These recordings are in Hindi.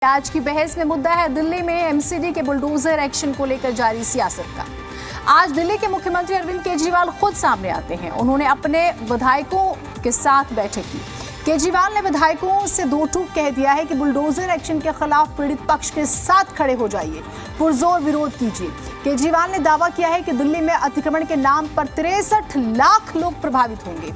आज की बहस में मुद्दा है दिल्ली में एमसीडी के बुलडोजर एक्शन को लेकर जारी सियासत का। आज दिल्ली के मुख्यमंत्री अरविंद केजरीवाल खुद सामने आते हैं। उन्होंने अपने विधायकों के साथ बैठक की। केजरीवाल ने विधायकों से दो टूक कह दिया है कि बुलडोजर एक्शन के खिलाफ पीड़ित पक्ष के साथ खड़े हो जाइए, पुरजोर विरोध कीजिए। केजरीवाल ने दावा किया है कि दिल्ली में अतिक्रमण के नाम पर 63 लाख लोग प्रभावित होंगे।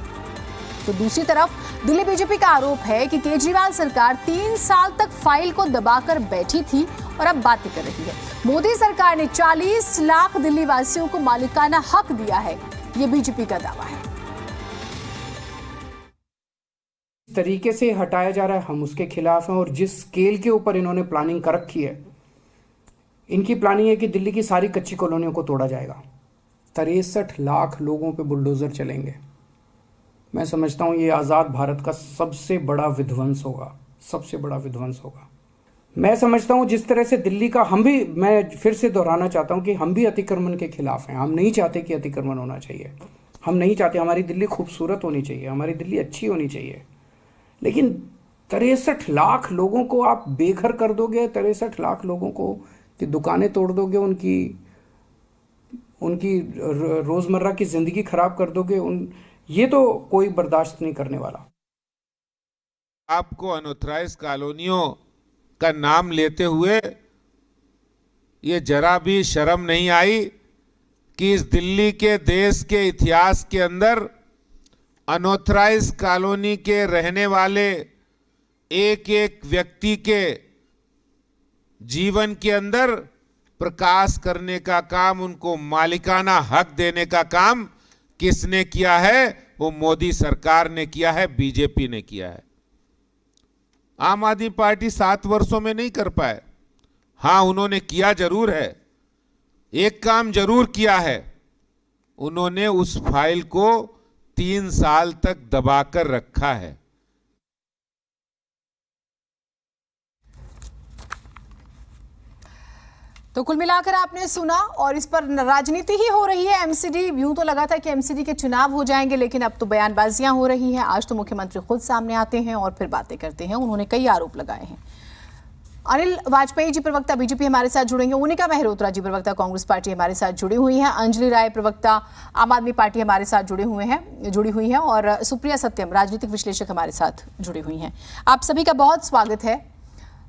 तो दूसरी तरफ दिल्ली बीजेपी का आरोप है कि केजरीवाल सरकार 3 साल तक फाइल को दबाकर बैठी थी और अब बातें कर रही है। मोदी सरकार ने 40 लाख दिल्ली वासियों को मालिकाना हक दिया है, ये बीजेपी का दावा है। इस तरीके से हटाया जा रहा है, हम उसके खिलाफ हैं। और जिस स्केल के ऊपर इन्होंने प्लानिंग कर रखी है, इनकी प्लानिंग है कि दिल्ली की सारी कच्ची कॉलोनियों को तोड़ा जाएगा। 63 लाख लोगों पे बुलडोजर चलेंगे। मैं समझता हूँ ये आज़ाद भारत का सबसे बड़ा विध्वंस होगा, सबसे बड़ा विध्वंस होगा। मैं समझता हूँ जिस तरह से दिल्ली का मैं फिर से दोहराना चाहता हूँ कि हम भी अतिक्रमण के खिलाफ हैं। हम नहीं चाहते कि अतिक्रमण होना चाहिए, हम नहीं चाहते। हमारी दिल्ली खूबसूरत होनी चाहिए, हमारी दिल्ली अच्छी होनी चाहिए। लेकिन 63 लाख लोगों को आप बेघर कर दोगे, 63 लाख लोगों को की दुकानें तोड़ दोगे, उनकी रोज़मर्रा की ज़िंदगी खराब कर दोगे, ये तो कोई बर्दाश्त नहीं करने वाला। आपको अनऑथराइज्ड कॉलोनियों का नाम लेते हुए ये जरा भी शर्म नहीं आई कि इस दिल्ली के देश के इतिहास के अंदर अनऑथराइज्ड कॉलोनी के रहने वाले एक एक व्यक्ति के जीवन के अंदर प्रकाश करने का काम, उनको मालिकाना हक देने का काम किसने किया है? वो मोदी सरकार ने किया है, बीजेपी ने किया है। आम आदमी पार्टी 7 वर्षों में नहीं कर पाए। हां, उन्होंने किया जरूर है, एक काम जरूर किया है। उन्होंने उस फाइल को 3 साल तक दबाकर रखा है। तो कुल मिलाकर आपने सुना, और इस पर राजनीति ही हो रही है। एमसीडी, यूं तो लगा था कि एमसीडी के चुनाव हो जाएंगे, लेकिन अब तो बयानबाजियां हो रही हैं। आज तो मुख्यमंत्री खुद सामने आते हैं और फिर बातें करते हैं। उन्होंने कई आरोप लगाए हैं। अनिल वाजपेयी जी प्रवक्ता बीजेपी हमारे साथ जुड़ेंगे, उनिका मेहरोत्रा जी प्रवक्ता कांग्रेस पार्टी हमारे साथ जुड़ी हुई हैं, अंजलि राय प्रवक्ता आम आदमी पार्टी हमारे साथ जुड़ी हुई हैं और सुप्रिया सत्यम राजनीतिक विश्लेषक हमारे साथ जुड़ी हुई हैं। आप सभी का बहुत स्वागत है।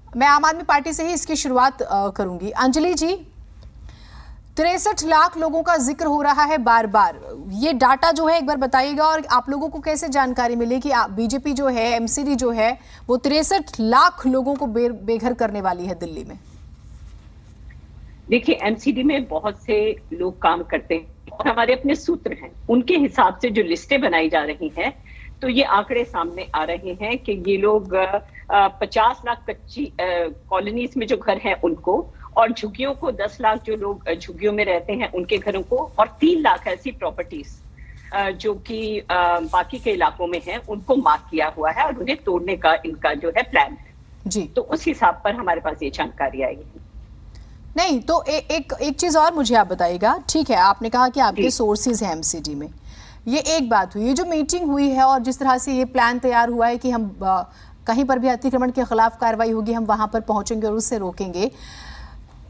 मैं आम आदमी पार्टी से ही इसकी शुरुआत करूंगी। अंजलि जी, 63 लाख लोगों का जिक्र हो रहा है बार बार, ये डाटा जो है एक बार बताइएगा, और आप लोगों को कैसे जानकारी मिली कि बीजेपी जो है, एमसीडी जो है, वो 63 लाख लोगों को बेघर करने वाली है दिल्ली में? देखिए, एमसीडी में बहुत से लोग काम करते हैं और हमारे अपने सूत्र हैं। उनके हिसाब से जो लिस्टें बनाई जा रही हैं, तो ये आंकड़े सामने आ रहे हैं कि ये लोग 50 लाख कच्ची कॉलोनीज में जो घर हैं उनको, और झुग्गियों को 10 लाख जो लोग झुग्गियों में रहते हैं उनके घरों को, और 3 लाख ऐसी प्रॉपर्टीज जो कि बाकी के इलाकों में हैं उनको मार्क किया हुआ है और उन्हें तोड़ने का इनका जो है प्लान है जी। तो उस हिसाब पर हमारे पास ये जानकारी आई है। नहीं तो एक चीज और मुझे आप बताइएगा। ठीक है, आपने कहा कि आपके सोर्सेज हैं एमसीडी में, ये एक बात हुई। ये जो मीटिंग हुई है और जिस तरह से ये प्लान तैयार हुआ है कि हम कहीं पर भी अतिक्रमण के खिलाफ कार्रवाई होगी, हम वहां पर पहुंचेंगे और उससे रोकेंगे,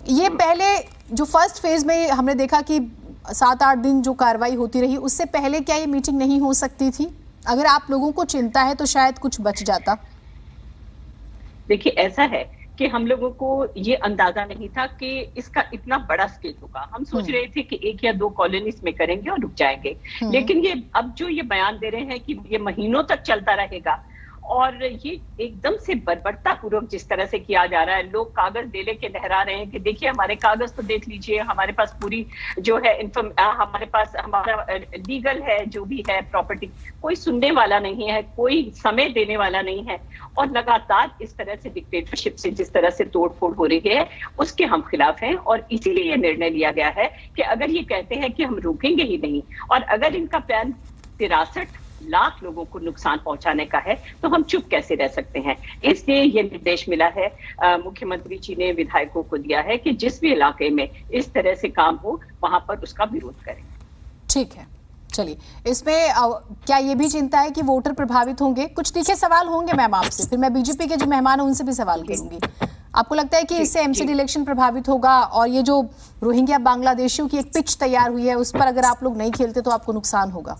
ये पहले जो फर्स्ट फेज में हमने देखा कि 7-8 दिन जो कार्रवाई होती रही, उससे पहले क्या ये मीटिंग नहीं हो सकती थी? अगर आप लोगों को चिंता है तो शायद कुछ बच जाता। देखिए, ऐसा है कि हम लोगों को ये अंदाजा नहीं था कि इसका इतना बड़ा स्केल होगा। हम सोच रहे थे कि 1 या 2 कॉलोनीज में करेंगे और रुक जाएंगे, लेकिन ये अब जो ये बयान दे रहे हैं कि ये महीनों तक चलता रहेगा, और ये एकदम से बर्बरता पूर्वक जिस तरह से किया जा रहा है। लोग कागज ले लेके लहरा रहे हैं कि देखिए हमारे कागज तो देख लीजिए, हमारे पास पूरी जो है हमारे पास हमारा लीगल है, जो भी है प्रॉपर्टी। कोई सुनने वाला नहीं है, कोई समय देने वाला नहीं है, और लगातार इस तरह से डिक्टेटरशिप से जिस तरह से तोड़फोड़ हो रही है उसके हम खिलाफ हैं। और इसीलिए ये निर्णय लिया गया है कि अगर ये कहते हैं कि हम रुकेंगे ही नहीं, और अगर इनका प्लान 63 लाख लोगों को नुकसान पहुंचाने का है, तो हम चुप कैसे रह सकते हैं। इसलिए ये निर्देश मिला है, मुख्यमंत्री जी ने विधायकों को दिया है कि जिस भी इलाके में इस तरह से काम हो वहां पर उसका विरोध करें। ठीक है, चलिए, इसमें क्या ये भी चिंता है कि वोटर प्रभावित होंगे? कुछ तीखे सवाल होंगे मैम आपसे, फिर मैं बीजेपी के जो मेहमान हैं उनसे भी सवाल करूंगी। आपको लगता है कि इससे एमसीडी इलेक्शन प्रभावित होगा? और ये जो रोहिंग्या बांग्लादेशियों की एक पिच तैयार हुई है उस पर अगर आप लोग नहीं खेलते तो आपको नुकसान होगा?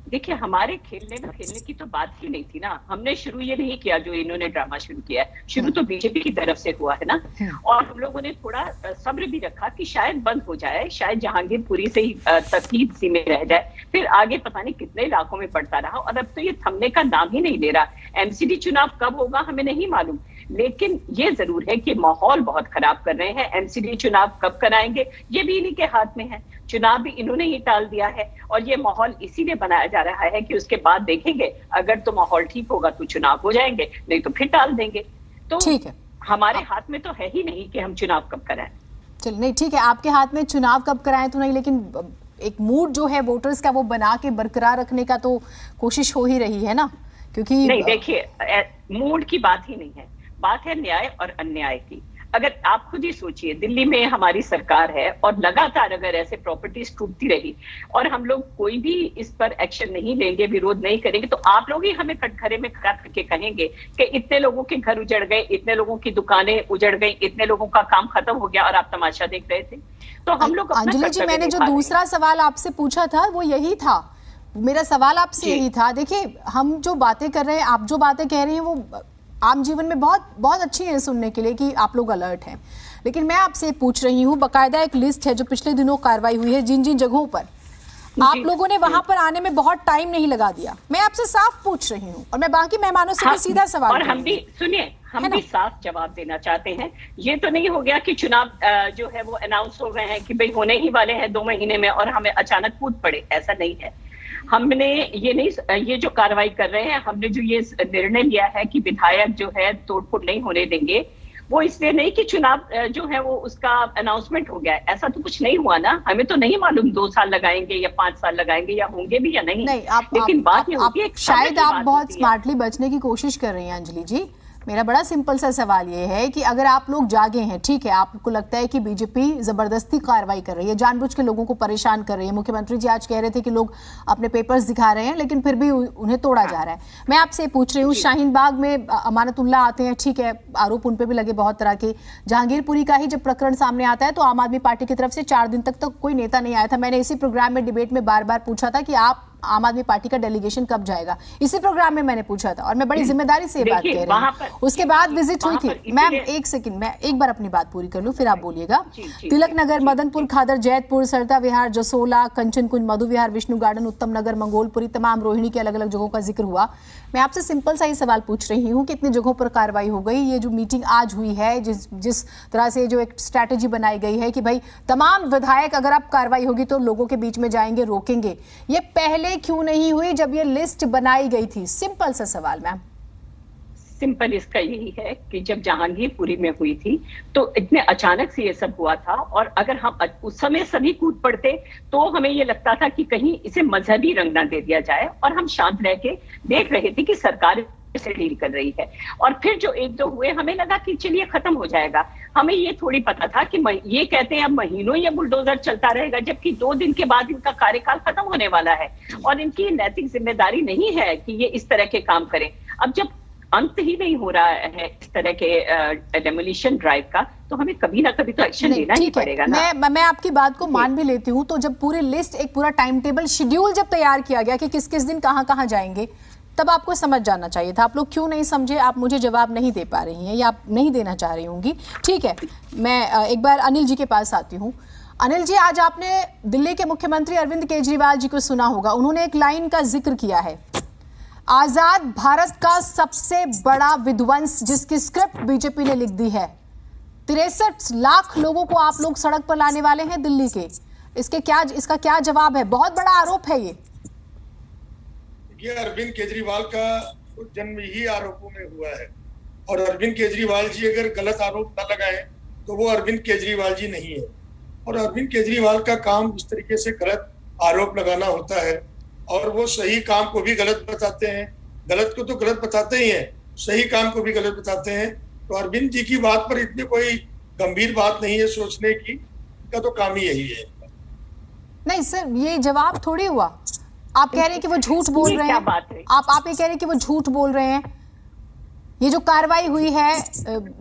देखिए, हमारे खेलने की तो बात ही नहीं थी ना। हमने शुरू ये नहीं किया जो इन्होंने ड्रामा शुरू किया है। शुरू तो बीजेपी की तरफ से हुआ है ना। और हम लोगों ने थोड़ा सब्र भी रखा कि शायद बंद हो जाए, शायद जहांगीरपुरी से ही तरकीब सी में रह जाए, फिर आगे पता नहीं कितने इलाकों में बढ़ता रहा। और अब तो ये थमने का नाम ही नहीं ले रहा। एमसीडी चुनाव कब होगा हमें नहीं मालूम, लेकिन ये जरूर है कि माहौल बहुत खराब कर रहे हैं। एमसीडी चुनाव कब कराएंगे ये भी इन्हीं के हाथ में है। चुनाव भी इन्होंने ही टाल दिया है और ये माहौल इसीलिए बनाया जा रहा है कि उसके बाद देखेंगे, अगर तो माहौल ठीक होगा तो चुनाव हो जाएंगे, नहीं तो फिर टाल देंगे। तो ठीक है, हमारे हाथ में तो है ही नहीं कि हम चुनाव कब कराएं। चल नहीं, ठीक है, आपके हाथ में चुनाव कब कराएं तो नहीं, लेकिन एक मूड जो है वोटर्स का वो बना के बरकरार रखने का तो कोशिश हो ही रही है ना, क्योंकि नहीं, देखिए मूड की बात ही नहीं है, बात है न्याय और अन्याय की। अगर आप खुद ही सोचिए, दिल्ली में हमारी सरकार है और लगातार अगर ऐसे प्रॉपर्टीज टूटती रही और हम लोग कोई भी इस पर एक्शन नहीं लेंगे, विरोध नहीं करेंगे, तो आप लोग ही हमें कटघरे में खड़ा करके कहेंगे कि इतने लोगों के घर उजड़ गए, इतने लोगों की दुकानें उजड़ गई, इतने लोगों का काम खत्म हो गया और आप तमाशा देख रहे थे। तो हम लोग अंजलि जी, मैंने जो दूसरा सवाल आपसे पूछा था वो यही था, मेरा सवाल आपसे यही था। देखिए, हम जो बातें कर रहे हैं, आप जो बातें कह रहे हैं वो आम जीवन में बहुत बहुत अच्छी है सुनने के लिए कि आप लोग अलर्ट हैं, लेकिन मैं आपसे पूछ रही हूँ, बकायदा एक लिस्ट है जो पिछले दिनों कार्रवाई हुई है जिन जिन जगहों पर आप लोगों ने वहां पर आने में बहुत टाइम नहीं लगा दिया। मैं आपसे साफ पूछ रही हूँ और मैं बाकी मेहमानों से भी सीधा सवाल और हम भी सुनिए, हम भी साफ जवाब देना चाहते हैं। ये तो नहीं हो गया कि चुनाव जो है वो अनाउंस हो गए हैं कि भाई होने ही वाले हैं 2 महीने में और हमें अचानक कूद पड़े, ऐसा नहीं है। हमने ये जो कार्रवाई कर रहे हैं, हमने जो ये निर्णय लिया है कि विधायक जो है तोड़फोड़ नहीं होने देंगे, वो इसलिए नहीं कि चुनाव जो है वो उसका अनाउंसमेंट हो गया, ऐसा तो कुछ नहीं हुआ ना। हमें तो नहीं मालूम 2 साल लगाएंगे या 5 साल लगाएंगे या होंगे भी या नहीं। लेकिन बात ये होती है, शायद आप बहुत स्मार्टली बचने की कोशिश कर रही हैं अंजलि जी। मेरा बड़ा सिंपल सा सवाल ये है कि अगर आप लोग जागे हैं, ठीक है, आपको लगता है कि बीजेपी जबरदस्ती कार्रवाई कर रही है, जानबूझ के लोगों को परेशान कर रही है। मुख्यमंत्री जी आज कह रहे थे कि लोग अपने पेपर्स दिखा रहे हैं लेकिन फिर भी उन्हें तोड़ा जा रहा है। मैं आपसे पूछ रही हूँ, शाहीन बाग में अमानतुल्लाह आते हैं, ठीक है, आरोप उन पे भी लगे बहुत तरह के। जहांगीरपुरी का ही जब प्रकरण सामने आता है तो आम आदमी पार्टी की तरफ से 4 दिन तक तो कोई नेता नहीं आया था। मैंने इसी प्रोग्राम में डिबेट में बार बार पूछा था कि आप आम आदमी पार्टी का डेलीगेशन कब जाएगा, इसी प्रोग्राम में मैंने पूछा था और मैं बड़ी जिम्मेदारी से ये बात कह रही हूँ। उसके बाद विजिट हुई थी। मैम एक सेकंड, मैं एक बार अपनी बात पूरी कर लूं फिर आप बोलिएगा। तिलक नगर, मदनपुर खादर, जैतपुर, सरता विहार, जसोला, कंचन कुंज, मधु विहार, विष्णु गार्डन, उत्तम नगर, मंगोलपुरी, तमाम रोहिणी की अलग अलग जगहों का जिक्र हुआ। मैं आपसे सिंपल सा ही सवाल पूछ रही हूँ, कितनी जगहों पर कार्रवाई हो गई? ये जो मीटिंग आज हुई है, जिस तरह से जो एक स्ट्रैटेजी बनाई गई है कि भाई तमाम विधायक अगर आप कार्रवाई होगी तो लोगों के बीच में जाएंगे, रोकेंगे, ये पहले क्यों नहीं हुई जब ये लिस्ट बनाई गई थी? सिंपल सा सवाल मैम। सिंपल इसका यही है कि जब जहांगीरपुरी में हुई थी तो इतने अचानक से ये सब हुआ था और अगर हम उस समय सभी कूद पड़ते तो हमें ये लगता था कि कहीं इसे मजहबी रंग ना दे दिया जाए और हम शांत रह के देख रहे थे कि सरकार से डील कर रही है। और फिर जो 1-2 हुए हमें लगा कि चलिए खत्म हो जाएगा। हमें ये थोड़ी पता था कि ये कहते हैं अब महीनों ये बुलडोजर चलता रहेगा, जबकि 2 दिन के बाद इनका कार्यकाल खत्म होने वाला है और इनकी नैतिक जिम्मेदारी नहीं है कि ये इस तरह के काम करें। अब जब अंत ही नहीं हो रहा है इस तरह के डेमोलिशन ड्राइव का, तो हमें कभी ना कभी तो एक्शन लेना ही पड़ेगा ना। मैं आपकी बात को मान भी लेती हूँ, तो जब पूरी लिस्ट, एक पूरा टाइम टेबल, शेड्यूल जब तैयार किया गया कि किस किस दिन कहाँ जाएंगे, तब आपको समझ जाना चाहिए था। आप लोग क्यों नहीं समझे? आप मुझे जवाब नहीं दे पा रही हैं या आप नहीं देना चाह रही होंगी। ठीक है, मैं एक बार अनिल जी के पास आती हूँ। अनिल जी, आज आपने दिल्ली के मुख्यमंत्री अरविंद केजरीवाल जी को सुना होगा, उन्होंने एक लाइन का जिक्र किया है, आजाद भारत का सबसे बड़ा विध्वंस, जिसकी स्क्रिप्ट बीजेपी ने लिख दी है। 63 लाख लोगों को आप लोग सड़क पर लाने वाले हैं दिल्ली के। इसका क्या जवाब है? बहुत बड़ा आरोप है ये। ये अरविंद केजरीवाल का जन्म ही आरोपों में हुआ है और अरविंद केजरीवाल जी अगर गलत आरोप न लगाए तो वो अरविंद केजरीवाल जी नहीं है। और अरविंद केजरीवाल का काम इस तरीके से गलत आरोप लगाना होता है और वो सही काम को भी गलत बताते हैं, गलत को तो गलत बताते ही हैं, सही काम को भी गलत बताते हैं। तो अरविंद जी की बात पर इतनी कोई गंभीर बात नहीं है सोचने की, का तो काम ही यही है। नहीं सर, ये जवाब थोड़ी हुआ। आप कह रहे हैं कि वो झूठ बोल रहे हैं, आप ये कह रहे हैं कि वो झूठ बोल रहे हैं। ये जो कार्रवाई हुई है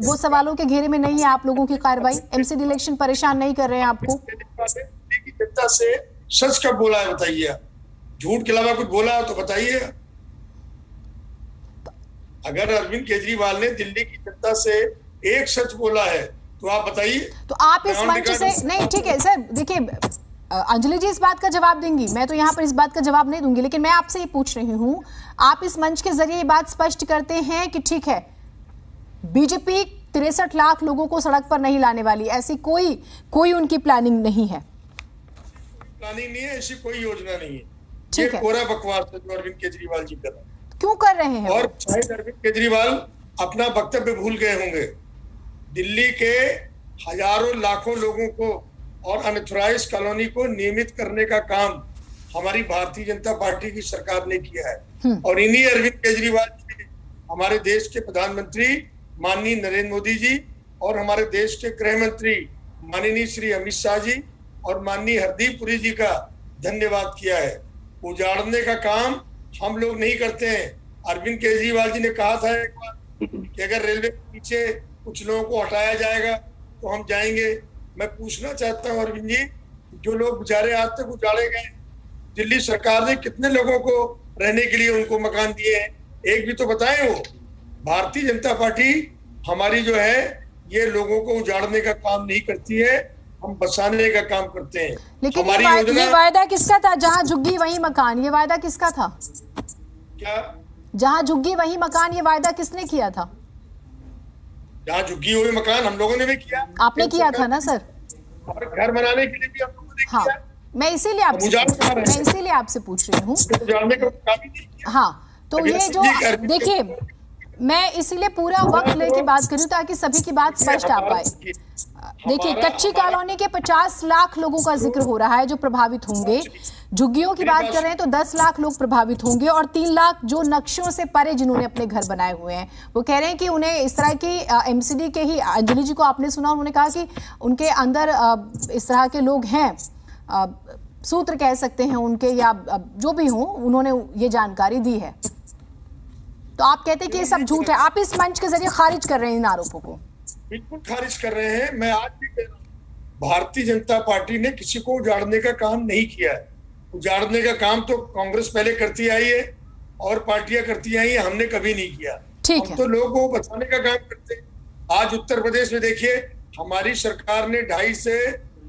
वो सवालों के घेरे में नहीं है? आप लोगों की कार्रवाई, एमसीडी इलेक्शन परेशान नहीं कर रहे हैं आपको? दिल्ली की जनता से सच कब बोला है बताइए? झूठ के अलावा कुछ बोला तो बताइए। अगर अरविंद केजरीवाल ने दिल्ली की जनता से एक सच बोला है तो आप बताइए। तो आप इस मंच से नहीं, ठीक है सर, देखिए अंजलि जी इस बात का जवाब देंगी, मैं तो यहाँ पर इस बात का जवाब नहीं दूंगी, लेकिन मैं आपसे ये पूछ रही हूँ, आप इस मंच के जरिए ये बात स्पष्ट करते हैं कि ठीक है बीजेपी 63 लाख लोगों को सड़क पर नहीं लाने वाली, ऐसी कोई उनकी प्लानिंग नहीं है? प्लानिंग नहीं है, ऐसी कोई योजना नहीं है। ठीक ये है, कोरा बकवास है जो अरविंद केजरीवाल जी कर रहे हैं। क्यों कर रहे हैं? और शायद अरविंद केजरीवाल अपना वक्तव्य भूल गए होंगे। दिल्ली के हजारों लाखों लोगों को और अनऑथराइज्ड कॉलोनी को नियमित करने का काम हमारी भारतीय जनता पार्टी की सरकार ने किया है। और इन्हीं अरविंद केजरीवाल जी हमारे देश के प्रधानमंत्री माननीय नरेंद्र मोदी जी और हमारे देश के गृह मंत्री माननीय श्री अमित शाह जी और माननीय हरदीप पुरी जी का धन्यवाद किया है। उजाड़ने का काम हम लोग नहीं करते हैं। अरविंद केजरीवाल जी ने कहा था एक बार कि अगर रेलवे के पीछे कुछ लोगों को हटाया जाएगा तो हम जाएंगे। मैं पूछना चाहता हूं अरविंद जी, जो लोग बेचारे आज तक उजाड़े गए, दिल्ली सरकार ने कितने लोगों को रहने के लिए उनको मकान दिए हैं? एक भी तो बताएं। वो भारतीय जनता पार्टी हमारी जो है ये लोगों को उजाड़ने का काम नहीं करती है, हम बसाने का काम करते हैं। लेकिन ये वायदा किसका था? जहां झुग्गी वही मकान, ये वायदा किसका था? क्या जहां झुग्गी वही मकान, ये वायदा किसने किया था? जहाँ झुग्गी हुई मकान हम लोगों ने भी किया। आपने किया था ना सर? और घर बनाने के लिए भी हम लोगों ने हाँ, किया। मैं इसीलिए आपसे पूछ रही हूँ। उजाड़ने का काम ही नहीं किया। हाँ, तो ये जो देखिए, मैं इसीलिए पूरा वक्त लेके बात करूँ ताकि सभी की बात स्पष्ट आ पाए। देखिए, कच्ची कॉलोनी के 50 लाख लोगों का जिक्र हो रहा है जो प्रभावित होंगे। झुग्गियों की बात कर रहे हैं तो 10 लाख लोग प्रभावित होंगे और 3 लाख जो नक्शों से परे जिन्होंने अपने घर बनाए हुए हैं। वो कह रहे हैं कि उन्हें इस तरह की एमसीडी के ही, अंजलि जी को आपने सुना, उन्होंने कहा कि उनके अंदर इस तरह के लोग हैं, सूत्र कह सकते हैं उनके, या जो भी हो, उन्होंने ये जानकारी दी है। तो आप कहते हैं कि ये सब झूठ है। आप इस मंच के जरिए खारिज कर रहे हैं इन आरोपों को। बिल्कुल खारिज कर रहे हैं। मैं आज भी कह रहा हूं, भारतीय जनता पार्टी ने किसी को उजाड़ने का काम नहीं किया है। उजाड़ने का काम तो कांग्रेस पहले करती आई है और पार्टियां करती आई है, हमने कभी नहीं किया। ठीक है, तो लोगों को बचाने का काम करते हैं। आज उत्तर प्रदेश में देखिए, हमारी सरकार ने 2.5 से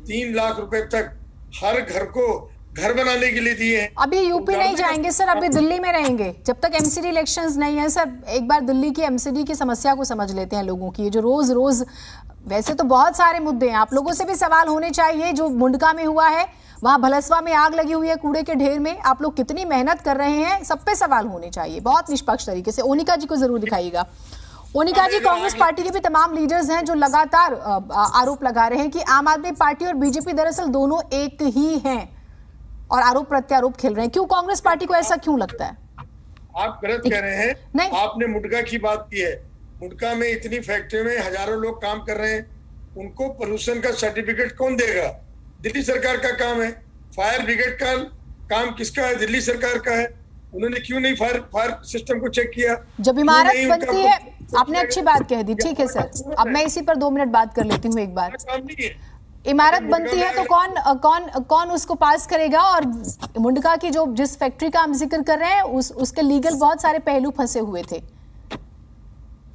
3 लाख रुपए तक हर घर को घर बनाने के लिए दिए हैं। अभी यूपी नहीं जाएंगे सर, अभी दिल्ली में रहेंगे जब तक एमसीडी इलेक्शंस नहीं है। सर, एक बार दिल्ली की एमसीडी की समस्या को समझ लेते हैं लोगों की। जो रोज रोज, वैसे तो बहुत सारे मुद्दे हैं, आप लोगों से भी सवाल होने चाहिए। जो मुंडका में हुआ है, वहां भलसवा में आग लगी हुई है कूड़े के ढेर में, आप लोग कितनी मेहनत कर रहे हैं, सब पे सवाल होने चाहिए बहुत निष्पक्ष तरीके से। ओनिका जी को जरूर दिखाइएगा। ओनिका जी, कांग्रेस पार्टी के भी तमाम लीडर्स हैं जो लगातार आरोप लगा रहे हैं कि आम आदमी पार्टी और बीजेपी दरअसल दोनों एक ही हैं और आरोप प्रत्यारोप खेल रहे हैं। क्यों कांग्रेस पार्टी को ऐसा क्यों लगता है? आप गलत कह रहे हैं। नहीं, आपने मुंडका की बात की है। मुंडका में इतनी फैक्ट्री में हजारों लोग काम कर रहे हैं, उनको पोल्यूशन का सर्टिफिकेट कौन देगा? दिल्ली सरकार का काम है। फायर ब्रिगेड का काम किसका है? दिल्ली सरकार का है। उन्होंने क्यों नहीं फायर सिस्टम को चेक किया? जब इमारत बनती है, आपने अच्छी बात कह दी। ठीक है सर, अब मैं इसी पर 2 मिनट बात कर लेती हूँ। एक बार इमारत बनती है तो कौन उसको पास करेगा? और मुंडका की जो जिस फैक्ट्री का हम जिक्र कर रहे हैं उसके लीगल बहुत सारे पहलू फंसे हुए थे।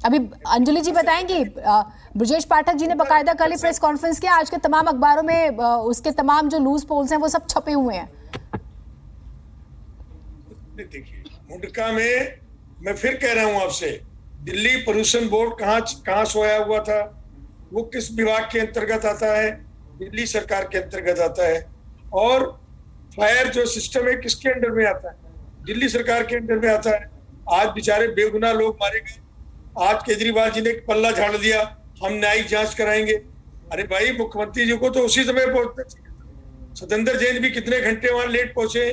अभी अंजलि जी बताएंगी, ब्रजेश पाठक जी ने बकायदा कल ही प्रेस कॉन्फ्रेंस किया, आज के तमाम अखबारों में उसके तमाम जो लूज पोल्स हैं वो सब छपे हुए हैं। देखिए, मुंडका में मैं फिर कह रहा हूं आपसे, दिल्ली पोल्यूशन बोर्ड कहाँ सोया हुआ था? वो किस विभाग के अंतर्गत आता है? दिल्ली सरकार के अंतर्गत आता है। और फायर जो सिस्टम है किसके अंडर में आता है? दिल्ली सरकार के अंडर में आता है। आज बेचारे बेगुनाह लोग मारे गए। आज केजरीवाल जी ने पल्ला झाड़ दिया, हम न्यायिक जांच कराएंगे। अरे भाई, मुख्यमंत्री जी को तो उसी समय पहुंचना चाहिए। सतेंद्र जैन भी कितने घंटे वहां लेट पहुंचे।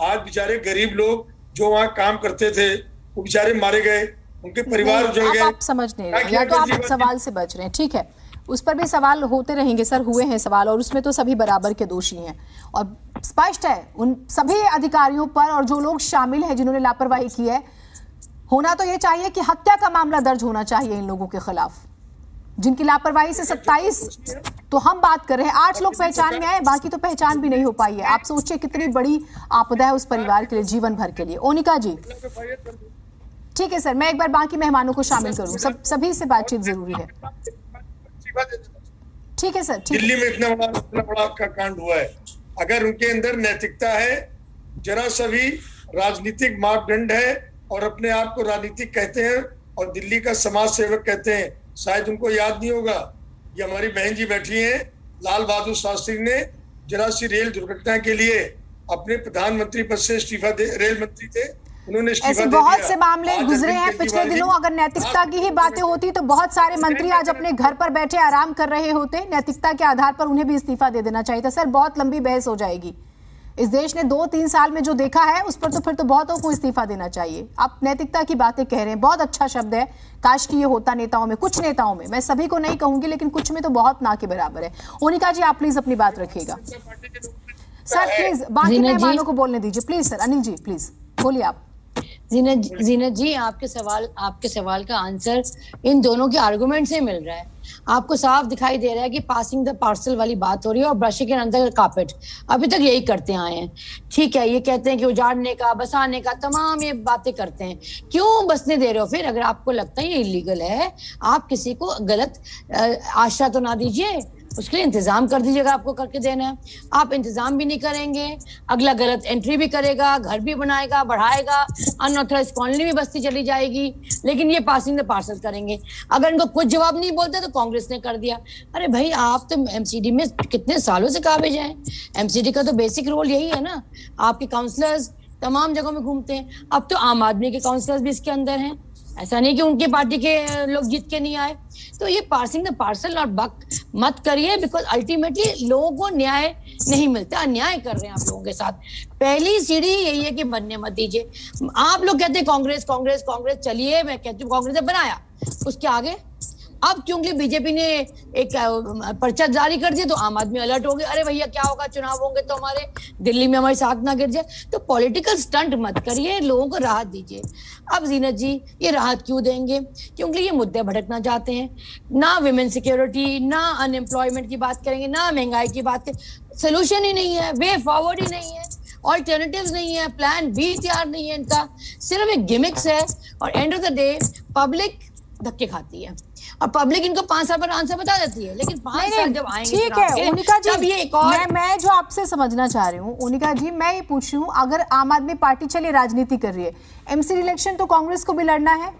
आज बेचारे गरीब लोग जो वहां काम करते थे वो बेचारे मारे गए, उनके परिवार उजड़ गए। आप समझ नहीं रहे, या तो आप सवाल से बच रहे हैं। ठीक है, उस पर भी सवाल होते रहेंगे सर, हुए हैं सवाल और उसमें तो सभी बराबर के दोषी हैं और स्पष्ट है उन सभी अधिकारियों पर और जो लोग शामिल हैं जिन्होंने लापरवाही की है, होना तो ये चाहिए कि हत्या का मामला दर्ज होना चाहिए इन लोगों के खिलाफ, जिनकी लापरवाही से 27 तो हम बात कर रहे हैं 8 लोग पहचान में आए, बाकी तो पहचान भी नहीं हो पाई है। आप सोचिए कितनी बड़ी आपदा है उस परिवार के लिए, जीवन भर के लिए। ओनिका जी ठीक है सर, मैं एक बार बाकी मेहमानों को शामिल करूं, सभी से बातचीत जरूरी है। ठीक है सर। दिल्ली में इतना बड़ा कांड हुआ है, अगर उनके अंदर नैतिकता है, जरा सा भी राजनीतिक मापदंड है और अपने आप को राजनीतिक कहते हैं और दिल्ली का समाज सेवक कहते हैं, शायद उनको याद नहीं होगा। ये हमारी बहन जी बैठी हैं, लाल बहादुर शास्त्री ने जरा सी रेल दुर्घटना के लिए अपने प्रधानमंत्री पद से इस्तीफा दे, रेल मंत्री थे, उन्होंने ऐसे बहुत से मामले गुजरे हैं पिछले दिनों। अगर नैतिकता की ही बातें होती तो बहुत सारे मंत्री आज अपने घर पर बैठे आराम कर रहे होते। नैतिकता के आधार पर उन्हें भी इस्तीफा दे देना चाहिए था। सर बहुत लंबी बहस हो जाएगी। इस देश ने 2-3 साल में जो देखा है उस पर तो फिर तो बहुतों को इस्तीफा देना चाहिए। आप नैतिकता की बातें कह रहे हैं, बहुत अच्छा शब्द है, काश कि ये होता नेताओं में, कुछ नेताओं में, मैं सभी को नहीं कहूंगी लेकिन कुछ में तो बहुत ना के बराबर है। ओनिका जी आप प्लीज अपनी बात रखिएगा। सर प्लीज बाकी मेहमानों को बोलने दीजिए please. Sir Anil ji please बोलिए आप। जीनत जी आपके सवाल का आंसर इन दोनों के आर्गुमेंट से मिल रहा है। आपको साफ दिखाई दे रहा है कि पासिंग द पार्सल वाली बात हो रही है और ब्रशिंग के अंदर कार्पेट अभी तक यही करते आए हैं। ठीक है, ये कहते हैं कि उजाड़ने का, बसाने का, तमाम ये बातें करते हैं। क्यों बसने दे रहे हो फिर? अगर आपको लगता है ये इलीगल है, आप किसी को गलत आशा तो ना दीजिए, उसके लिए इंतजाम कर दीजिएगा। आपको करके देना है, आप इंतजाम भी नहीं करेंगे, अगला गलत एंट्री भी करेगा, घर भी बनाएगा, बढ़ाएगा, अनऑथराइज कॉलोनी भी बस्ती चली जाएगी, लेकिन ये पासिंग द पार्सल करेंगे। अगर इनको कुछ जवाब नहीं बोलते तो कांग्रेस ने कर दिया। अरे भाई आप तो एमसीडी में कितने सालों से काबिज हैं। एमसीडी का तो बेसिक रोल यही है ना। आपके काउंसलर्स तमाम जगहों में घूमते हैं। अब तो आम आदमी के काउंसलर्स भी इसके अंदर हैं, ऐसा नहीं कि उनके पार्टी के लोग जीत के नहीं आए। तो ये पासिंग द पार्सल और बक मत करिए, बिकॉज अल्टीमेटली लोगों को न्याय नहीं मिलता, अन्याय कर रहे हैं आप लोगों के साथ। पहली सीढ़ी यही है कि बनने मत दीजिए। आप लोग कहते हैं कांग्रेस कांग्रेस कांग्रेस, चलिए मैं कहती हूँ कांग्रेस ने बनाया, उसके आगे अब क्योंकि बीजेपी ने एक पर्चा जारी कर दिया तो आम आदमी अलर्ट हो गया। अरे भैया क्या होगा, चुनाव होंगे तो हमारे दिल्ली में हमारी साख ना गिर जाए। तो पॉलिटिकल स्टंट मत करिए, लोगों को राहत दीजिए। अब जीनत जी ये राहत क्यों देंगे? क्योंकि ये मुद्दे भटकना चाहते हैं। ना विमेन सिक्योरिटी, ना अनएम्प्लॉयमेंट की बात करेंगे, ना महंगाई की बात करेंगे। सोल्यूशन ही नहीं है, वे फॉरवर्ड ही नहीं है, ऑल्टरनेटिव्स नहीं है, प्लान बी तैयार नहीं है इनका, सिर्फ एक गिमिक्स है। और end of the day public धक्के खाती है और पब्लिक इनको 5 साल पर आंसर बता देती है, लेकिन 5 साल जब आएंगे ठीक है ओनिका जी, तब ये एक और मैं जो आपसे समझना चाह रही हूँ ओनिका जी, मैं ये पूछ रही हूँ, अगर आम आदमी पार्टी चलिए राजनीति कर रही है, एमसी इलेक्शन तो कांग्रेस को भी लड़ना है,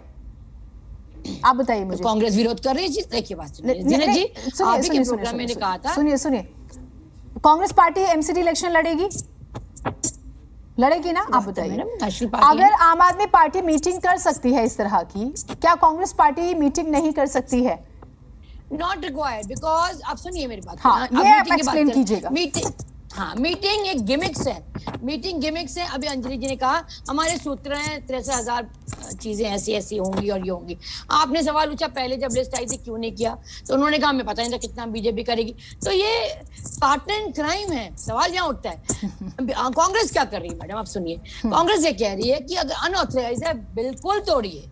आप बताइए मुझे। तो कांग्रेस विरोध कर रही है। देखिए बात सुनिए जी, आप ही के प्रोग्राम में कहा था, सुनिए कांग्रेस पार्टी एमसीडी इलेक्शन लड़ेगी ना? आप बताइए। अगर आम आदमी पार्टी मीटिंग कर सकती है इस तरह की, क्या कांग्रेस पार्टी मीटिंग नहीं कर सकती है? नॉट रिक्वायर्ड, बिकॉज आप सुनिए मेरी बात। हाँ, ये आप एक्सप्लेन कीजिएगा। मीटिंग एक गिमिक्स है, मीटिंग गिमिक्स है। अभी अंजलि जी ने कहा हमारे सूत्र हैं 63,000 चीजें ऐसी ऐसी होंगी और ये होंगी। आपने सवाल पूछा पहले जब लिस्ट आई थी क्यों नहीं किया, तो उन्होंने कहा हमें पता नहीं था कितना बीजेपी करेगी। तो ये पार्टनर इन क्राइम है। सवाल यहाँ उठता है कांग्रेस क्या कर रही है? मैडम आप सुनिए, कांग्रेस ये कह रही है कि अगर अनऑथराइज्ड है बिल्कुल तोड़िए,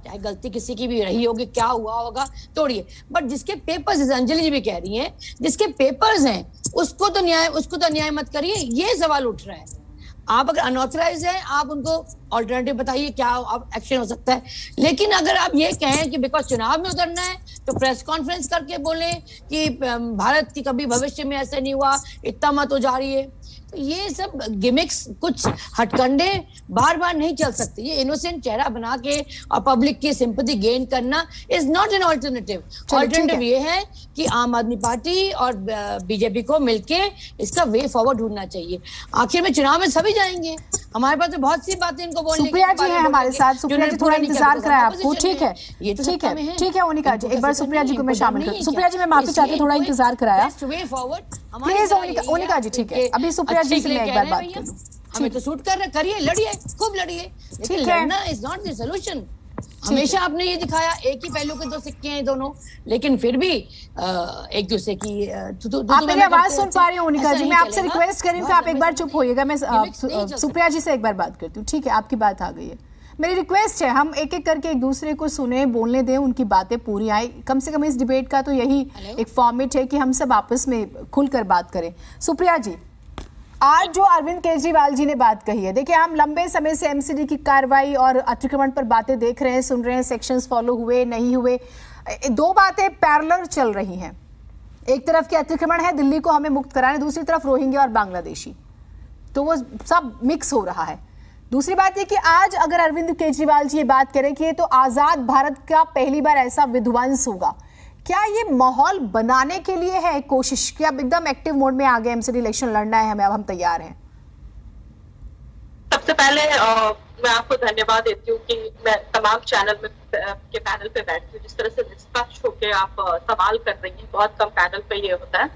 चाहे गलती किसी की भी रही होगी, क्या हुआ होगा, तोड़िए। बट जिसके पेपर्स, अंजलि जी भी कह रही हैं, जिसके पेपर्स हैं उसको तो न्याय मत करिए। ये सवाल उठ रहा है। आप अगर अनऑथराइज है, आप उनको ऑल्टरनेटिव बताइए क्या आप एक्शन हो सकता है। लेकिन अगर आप ये कहें कि बिकॉज चुनाव में उतरना है तो प्रेस कॉन्फ्रेंस करके बोले कि भारत की कभी भविष्य में ऐसा नहीं हुआ, इतना मत उजाड़िए, तो ये सब गिमिक्स, कुछ हटकंडे बार बार नहीं चल सकते। ये इनोसेंट चेहरा बना के और पब्लिक की सिंपैथी गेन करना is not an alternative. Alternative ये है कि आम आदमी पार्टी और बीजेपी को मिलके इसका वे फॉरवर्ड ढूंढना चाहिए। आखिर में चुनाव में सभी जाएंगे, हमारे पास तो बहुत सी बातें इनको बोलने। सुप्रिया जी हैं हमारे साथ। सुप्रिया जी थोड़ा इंतजार कराए आपको। ठीक है, ये तो ठीक है ओनिका जी, एक बार सुप्रिया जी को मैं शामिल करूं। सुप्रिया जी मैं माफी चाहती हूँ, थोड़ा इंतजार कराया प्लीज। ओनिका जी ठीक है, अभी सुप्रिया जी से मैं एक बार बात कर लूं। हमें तो सूट कर रहे, करिए, लड़िए, खूब लड़िए, लेकिन लड़ना इज नॉट द सॉल्यूशन। हमेशा आपने ये दिखाया एक ही पहलू के दो सिक्के हैं दोनों, लेकिन फिर भी एक दूसरे की आप मेरी आवाज सुन पा रही हैं ओनिका जी? मैं आपसे रिक्वेस्ट कर रही हूँ कि आप एक बार चुप होइएगा। मैं सुप्रिया जी से एक बार बात करती हूँ। ठीक है, आपकी बात आ गई है। मेरी रिक्वेस्ट है हम एक एक करके एक दूसरे को सुने, बोलने दें, उनकी बातें पूरी आए। कम से कम इस डिबेट का तो यही एक फॉर्मेट है कि हम सब आपस में खुलकर बात करें। सुप्रिया जी, आज जो अरविंद केजरीवाल जी ने बात कही है, देखिए हम लंबे समय से एमसीडी की कार्रवाई और अतिक्रमण पर बातें देख रहे हैं, सुन रहे हैं, सेक्शंस फॉलो हुए नहीं हुए। दो बातें पैरेलल चल रही हैं। एक तरफ के अतिक्रमण है, दिल्ली को हमें मुक्त कराना, दूसरी तरफ रोहिंग्या और बांग्लादेशी, तो वो सब मिक्स हो रहा है। दूसरी बात ये कि आज अगर अरविंद केजरीवाल जी ये बात करें कि ये तो आजाद भारत का पहली बार ऐसा विध्वंस होगा, क्या ये माहौल बनाने के लिए है कोशिश कि अब एकदम एक्टिव मोड में आ गए, एमसीडी इलेक्शन लड़ना है हमें, अब हम तैयार हैं? सबसे पहले मैं आपको धन्यवाद देती हूँ कि मैं तमाम चैनल में के पैनल पे बैठती हूँ, जिस तरह से निष्पक्ष होकर आप सवाल कर रही हैं, बहुत कम पैनल पे ये होता है।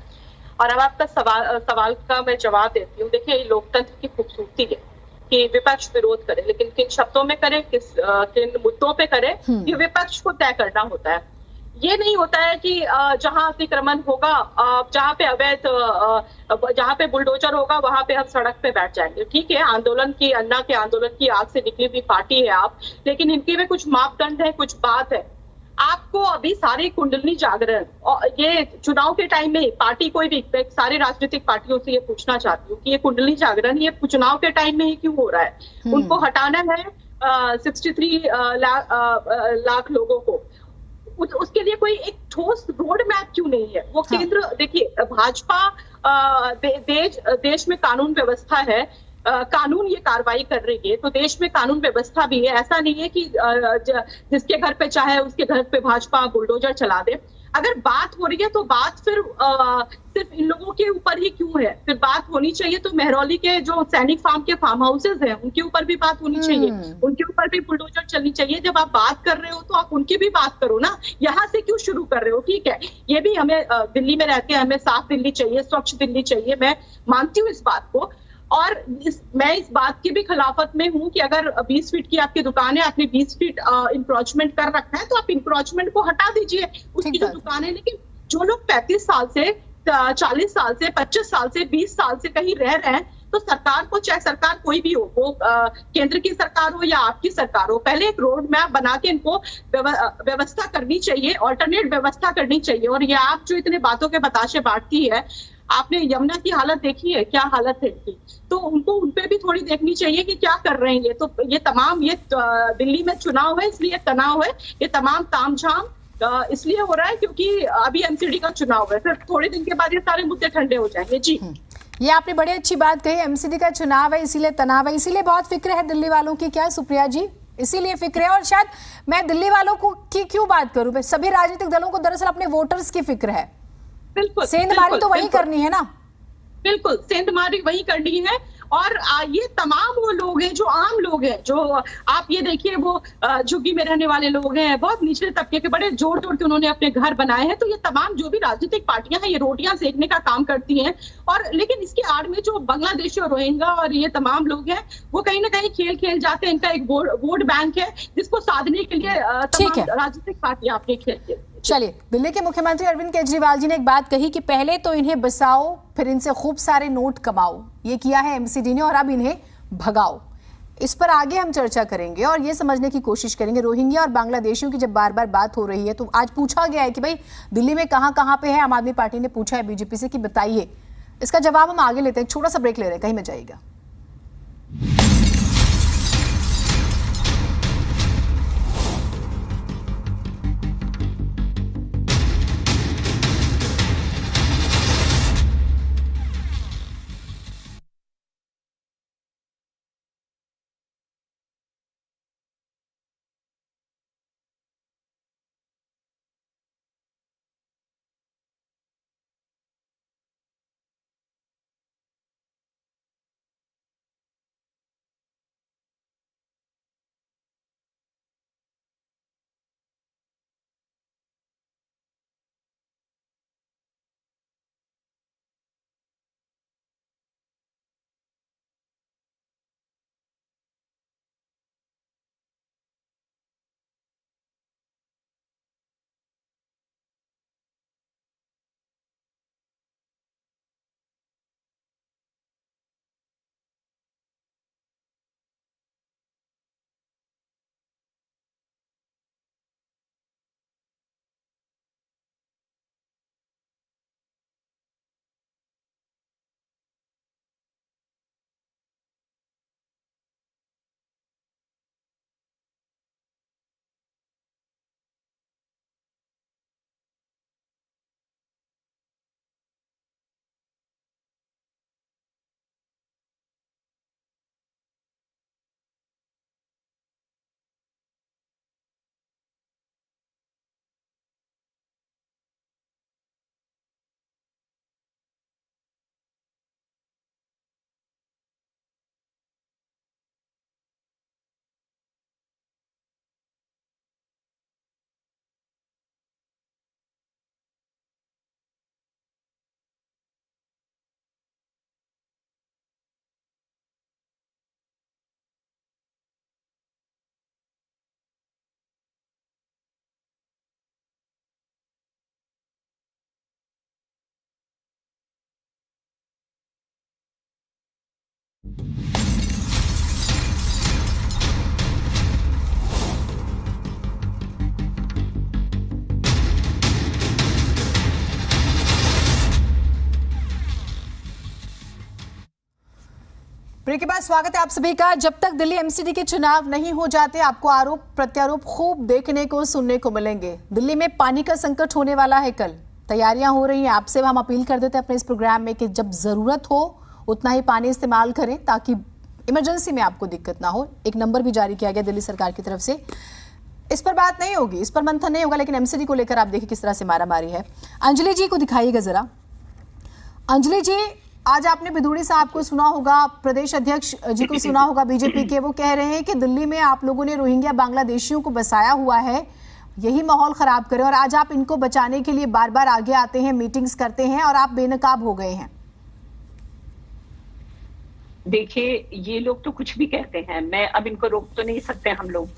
और अब आपका सवाल का मैं जवाब देती हूँ। देखिए, लोकतंत्र की खूबसूरती है कि विपक्ष विरोध करे, लेकिन किन शब्दों में करे, किन मुद्दों पे करे, ये विपक्ष को तय करना होता है। ये नहीं होता है कि जहां अतिक्रमण होगा, जहां पे अवैध, जहां पे बुलडोजर होगा, वहां पे हम सड़क पे बैठ जाएंगे। ठीक है, आंदोलन की, अन्ना के आंदोलन की आग से निकली हुई पार्टी है आप, लेकिन इनके में कुछ मापदंड है, कुछ बात है। आपको अभी सारी कुंडली जागरण, और ये चुनाव के टाइम में पार्टी कोई भी, सारी राजनीतिक पार्टियों से ये पूछना चाहती हूँ कि ये कुंडली जागरण ये चुनाव के टाइम में ही क्यों हो रहा है? उनको हटाना है 63 लाख लोगों को, उसके लिए कोई एक ठोस रोड मैप क्यों नहीं है? वो केंद्र, देखिए भाजपा देश में कानून व्यवस्था है, कानून ये कार्रवाई कर रही है, तो देश में कानून व्यवस्था भी है। ऐसा नहीं है कि जिसके घर पे चाहे उसके घर पे भाजपा बुलडोजर चला दे। अगर बात हो रही है तो बात फिर सिर्फ इन लोगों के ऊपर ही क्यों है? फिर बात होनी चाहिए तो मेहरौली के जो सैनिक फार्म के फार्म हाउसेज हैं उनके ऊपर भी बात होनी चाहिए, उनके ऊपर भी बुलडोजर चलनी चाहिए। जब आप बात कर रहे हो तो आप उनकी भी बात करो ना, यहाँ से क्यों शुरू कर रहे हो? ठीक है, ये भी हमें दिल्ली में रहते हैं, हमें साफ दिल्ली चाहिए, स्वच्छ दिल्ली चाहिए, मैं मानती हूँ इस बात को। और मैं इस बात की भी खिलाफत में हूं कि अगर 20 फीट की आपकी दुकान है, आपने 20 फीट इंक्रोचमेंट कर रखा है, तो आप इंक्रोचमेंट को हटा दीजिए, उसकी जो दुकान है। लेकिन जो लोग 35 साल से, 40 साल से, 25 साल से, 20 साल से कहीं रह रहे हैं, तो सरकार को, चाहे सरकार कोई भी हो, वो केंद्र की सरकार हो या आपकी सरकार हो, पहले एक रोड मैप बना के इनको व्यवस्था करनी चाहिए, ऑल्टरनेट व्यवस्था करनी चाहिए। और ये आप जो इतने बातों के बताशे बांटती है, आपने यमुना की हालत देखी है, क्या हालत है इनकी, तो उनको उनपे भी थोड़ी देखनी चाहिए कि क्या कर रहे हैं ये। तो ये तमाम, ये दिल्ली में चुनाव है इसलिए तनाव है, ये तमाम तामझाम इसलिए हो रहा है क्योंकि अभी एमसीडी का चुनाव है, फिर थोड़े दिन के बाद ये सारे मुद्दे ठंडे हो जाएंगे। जी, ये आपने बड़ी अच्छी बात कही, एमसीडी का चुनाव है इसीलिए तनाव है, इसीलिए बहुत फिक्र है दिल्ली वालों की। क्या है सुप्रिया जी? इसीलिए फिक्र है। और शायद मैं दिल्ली वालों को की क्यों बात करूं, सभी राजनीतिक दलों को दरअसल अपने वोटर्स की फिक्र है। बिल्कुल, सेंधमारी तो वही करनी है ना? बिल्कुल, सेंधमारी वही करनी है। और ये तमाम वो लोग हैं जो आम लोग हैं, जो आप ये देखिए, वो झुग्गी में रहने वाले लोग हैं, बहुत निचले तबके के, बड़े जोड़ जोड़ के उन्होंने अपने घर बनाए हैं। तो ये तमाम जो भी राजनीतिक पार्टियां हैं, ये रोटियां सेकने का काम करती हैं। और लेकिन इसके आड़ में जो बांग्लादेशी और रोहिंग्या और ये तमाम लोग हैं, वो कहीं ना कहीं खेल खेल जाते हैं। इनका एक वोट बैंक है जिसको साधने के लिए तमाम राजनीतिक पार्टियां अपने खेल खेल। चलिए, दिल्ली के मुख्यमंत्री अरविंद केजरीवाल जी ने एक बात कही कि पहले तो इन्हें बसाओ, फिर इनसे खूब सारे नोट कमाओ। ये किया है एमसीडी ने और अब इन्हें भगाओ। इस पर आगे हम चर्चा करेंगे और ये समझने की कोशिश करेंगे रोहिंग्या और बांग्लादेशियों की जब बार बार बात हो रही है तो आज पूछा गया है कि भाई दिल्ली में कहां पे है। आम आदमी पार्टी ने पूछा है बीजेपी से कि बताइए। इसका जवाब हम आगे लेते हैं, छोटा सा ब्रेक ले रहे हैं, कहीं में जाइएगा। ब्रेक के बाद स्वागत है आप सभी का। जब तक दिल्ली एमसीडी के चुनाव नहीं हो जाते, आपको आरोप प्रत्यारोप खूब देखने को सुनने को मिलेंगे। दिल्ली में पानी का संकट होने वाला है, कल तैयारियां हो रही हैं। आपसे हम अपील कर देते हैं अपने इस प्रोग्राम में कि जब जरूरत हो उतना ही पानी इस्तेमाल करें, ताकि इमरजेंसी में आपको दिक्कत ना हो। एक नंबर भी जारी किया गया दिल्ली सरकार की तरफ से। इस पर बात नहीं होगी, इस पर मंथन नहीं होगा, लेकिन एमसीडी को लेकर आप देखिए किस तरह से मारामारी है। अंजलि जी को दिखाइएगा जरा। अंजलि जी, आज आपने बिदुड़ी साहब को सुना होगा, प्रदेश अध्यक्ष जी को सुना होगा बीजेपी के। वो कह रहे हैं कि दिल्ली में आप लोगों ने रोहिंग्या बांग्लादेशियों को बसाया हुआ है, यही माहौल खराब करे, और आज आप इनको बचाने के लिए बार बार आगे आते हैं, मीटिंग्स करते हैं, और आप बेनकाब हो गए हैं। देखिए, ये लोग तो कुछ भी कहते हैं, मैं अब इनको रोक तो नहीं सकते हम लोग।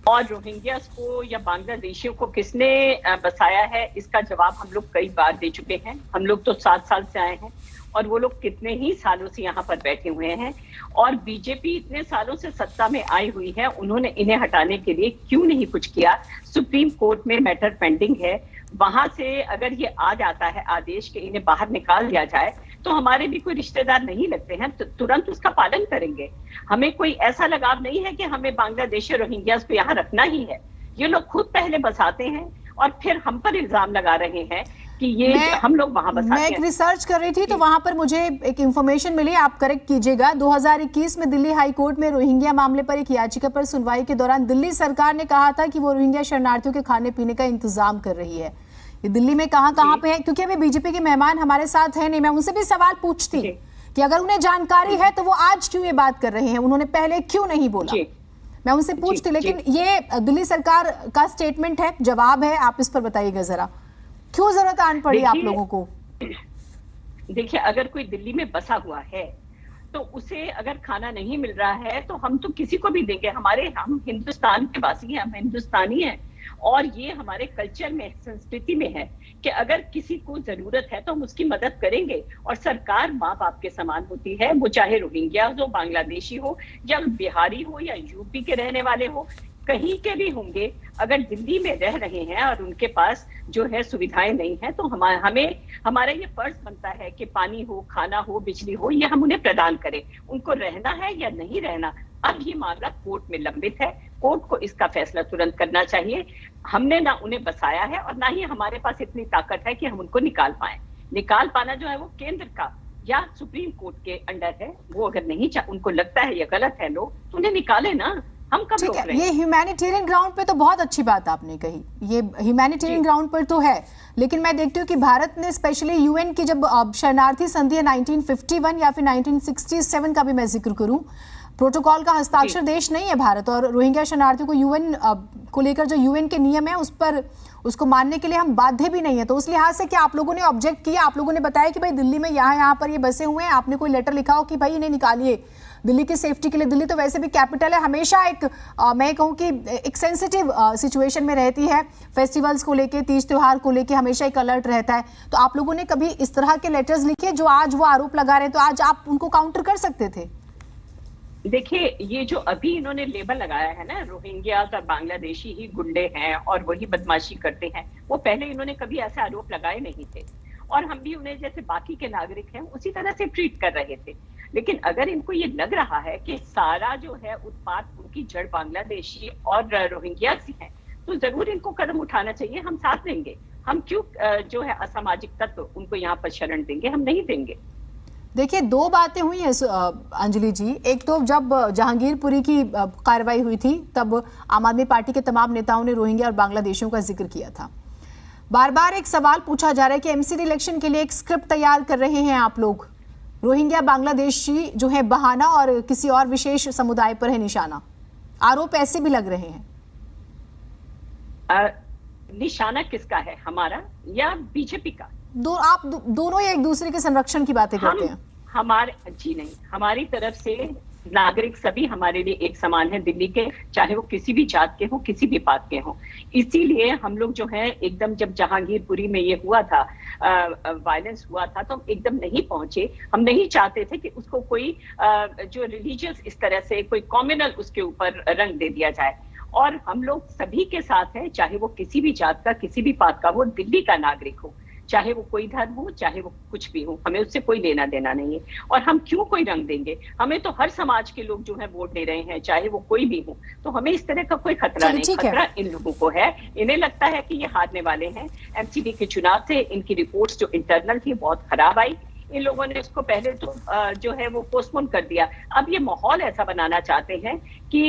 और रोहिंग्यास को या बांग्लादेशियों को किसने बसाया है, इसका जवाब हम लोग कई बार दे चुके हैं। हम लोग तो 7 साल से आए हैं और वो लोग कितने ही सालों से यहाँ पर बैठे हुए हैं। और बीजेपी इतने सालों से सत्ता में आई हुई है, उन्होंने इन्हें हटाने के लिए क्यों नहीं कुछ किया? सुप्रीम कोर्ट में मैटर पेंडिंग है, वहां से अगर ये आ जाता है आदेश के इन्हें बाहर निकाल दिया जाए, तो हमारे भी कोई रिश्तेदार नहीं लगते हैं तो तुरंत उसका पालन करेंगे। हमें कोई ऐसा लगाव नहीं है कि हमें बांग्लादेशी रोहिंग्यास को यहाँ रखना ही है। ये लोग खुद पहले बसाते हैं और फिर हम पर इल्जाम लगा रहे हैं कि ये हम लोग वहां बसाते हैं। मैं एक रिसर्च कर रही थी तो वहां पर मुझे एक इंफॉर्मेशन मिली, आप करेक्ट कीजिएगा। 2021 में दिल्ली हाई कोर्ट में रोहिंग्या मामले पर एक याचिका पर सुनवाई के दौरान दिल्ली सरकार ने कहा था कि वो रोहिंग्या शरणार्थियों के खाने पीने का इंतजाम कर रही है। ये दिल्ली में कहां पे है? क्योंकि अभी बीजेपी के मेहमान हमारे साथ है नहीं, मैं उनसे भी सवाल पूछती कि अगर उन्हें जानकारी है तो वो आज क्यों ये बात कर रहे हैं, उन्होंने पहले क्यों नहीं बोला? मैं उनसे पूछती, लेकिन ये दिल्ली सरकार का स्टेटमेंट है, जवाब है, आप इस पर बताइएगा जरा, क्यों जरूरत आन पड़ी आप लोगों को? देखिए, अगर कोई दिल्ली में बसा हुआ है तो उसे अगर खाना नहीं मिल रहा है तो हम तो किसी को भी देंगे। हम हिंदुस्तान के वासी हैं, हम हिंदुस्तानी हैं, और ये हमारे कल्चर में, संस्कृति में है कि अगर किसी को जरूरत है तो हम उसकी मदद करेंगे। और सरकार माँ बाप के समान होती है, वो चाहे रोहिंग्या हो, बांग्लादेशी हो, या बिहारी हो, या यूपी के रहने वाले हो, कहीं के भी होंगे। अगर दिल्ली में रह रहे हैं और उनके पास जो है सुविधाएं नहीं है, तो हमारा ये फर्ज बनता है कि पानी हो, खाना हो, बिजली हो, ये हम उन्हें प्रदान करें। उनको रहना है या नहीं रहना, अब ये मामला कोर्ट में लंबित है। कोर्ट को इसका फैसला तुरंत करना चाहिए। हमने ना उन्हें बसाया है और ना ही हमारे पास इतनी ताकत है कि हम उनको निकाल पाए। निकाल पाना जो है वो केंद्र का या सुप्रीम कोर्ट के अंडर है। वो अगर नहीं उनको लगता है ये गलत है लोग, तो उन्हें निकाले ना, हम कब रोक रहे हैं? ये ह्यूमैनिटेरियन ग्राउंड पे तो बहुत अच्छी बात आपने कही, ये ह्यूमैनिटेरियन ग्राउंड पर तो है, लेकिन मैं देखती हूँ कि भारत ने स्पेशली यूएन की जब शरणार्थी संधि है 1951 या फिर 1967 का भी मैं जिक्र करूं, प्रोटोकॉल का हस्ताक्षर देश नहीं है भारत, और रोहिंग्या शरणार्थियों को यूएन को लेकर जो यूएन के नियम है उस पर उसको मानने के लिए हम बाध्य भी नहीं है। तो उस लिहाज से क्या आप लोगों ने ऑब्जेक्ट किया? आप लोगों ने बताया कि भाई दिल्ली में यहाँ पर ये बसे हुए हैं, आपने कोई लेटर लिखा हो कि भाई इन्हें निकालिए दिल्ली की सेफ्टी के लिए? दिल्ली तो वैसे भी कैपिटल है, हमेशा एक मैं कहूँ कि एक सेंसिटिव सिचुएशन में रहती है, फेस्टिवल्स को लेके, तीज त्योहार को लेके हमेशा एक अलर्ट रहता है। तो आप लोगों ने कभी इस तरह के लेटर्स लिखे जो आज वो आरोप लगा रहे हैं, तो आज आप उनको काउंटर कर सकते थे? देखिए, ये जो अभी इन्होंने लेबल लगाया है ना, रोहिंग्या और बांग्लादेशी ही गुंडे हैं और वही बदमाशी करते हैं, वो पहले इन्होंने कभी ऐसे आरोप लगाए नहीं थे, और हम भी उन्हें जैसे बाकी के नागरिक हैं उसी तरह से ट्रीट कर रहे थे। लेकिन अगर इनको ये लग रहा है कि सारा जो है उत्पात उनकी जड़ बांग्लादेशी और रोहिंग्या से है, तो जरूर इनको कदम उठाना चाहिए। हम साथ देंगे। हम क्यों जो है असामाजिक तत्व उनको यहाँ पर शरण देंगे? हम नहीं देंगे। देखिए, दो बातें हुई हैं अंजलि जी। एक तो जब जहांगीरपुरी की कार्रवाई हुई थी तब आम आदमी पार्टी के तमाम नेताओं ने रोहिंग्या और बांग्लादेशियों का जिक्र किया था। बार बार एक सवाल पूछा जा रहा है कि एमसीडी इलेक्शन के लिए एक स्क्रिप्ट तैयार कर रहे हैं आप लोग, रोहिंग्या बांग्लादेशी जो है बहाना और किसी और विशेष समुदाय पर है निशाना। आरोप ऐसे भी लग रहे हैं। निशाना किसका है, हमारा या बीजेपी का? आप दोनों एक दूसरे के संरक्षण की बातें करते हैं। हमारे जी नहीं, हमारी तरफ से नागरिक सभी हमारे लिए एक समान है दिल्ली के, चाहे वो किसी भी जात के हो, किसी भी पात के हो। इसीलिए हम लोग जो है एकदम, जब जहांगीरपुरी में ये हुआ था, वायलेंस हुआ था, तो हम एकदम नहीं पहुंचे। हम नहीं चाहते थे कि उसको कोई जो रिलीजियस इस तरह से कोई कॉम्युनल उसके ऊपर रंग दे दिया जाए। और हम लोग सभी के साथ हैं, चाहे वो किसी भी जात का, किसी भी पात का, वो दिल्ली का नागरिक हो, चाहे वो कोई धर्म हो, चाहे वो कुछ भी हो, हमें उससे कोई लेना देना नहीं है। और हम क्यों कोई रंग देंगे? हमें तो हर समाज के लोग जो है वोट दे रहे हैं, चाहे वो कोई भी हो, तो हमें इस तरह का कोई खतरा नहीं। खतरा इन लोगों को है, इन्हें लगता है कि ये हारने वाले हैं। एमसीडी के चुनाव से इनकी रिपोर्ट्स जो इंटरनल थी बहुत खराब आई। इन लोगों ने इसको पहले तो जो है वो पोस्टपोन कर दिया। अब ये माहौल ऐसा बनाना चाहते हैं कि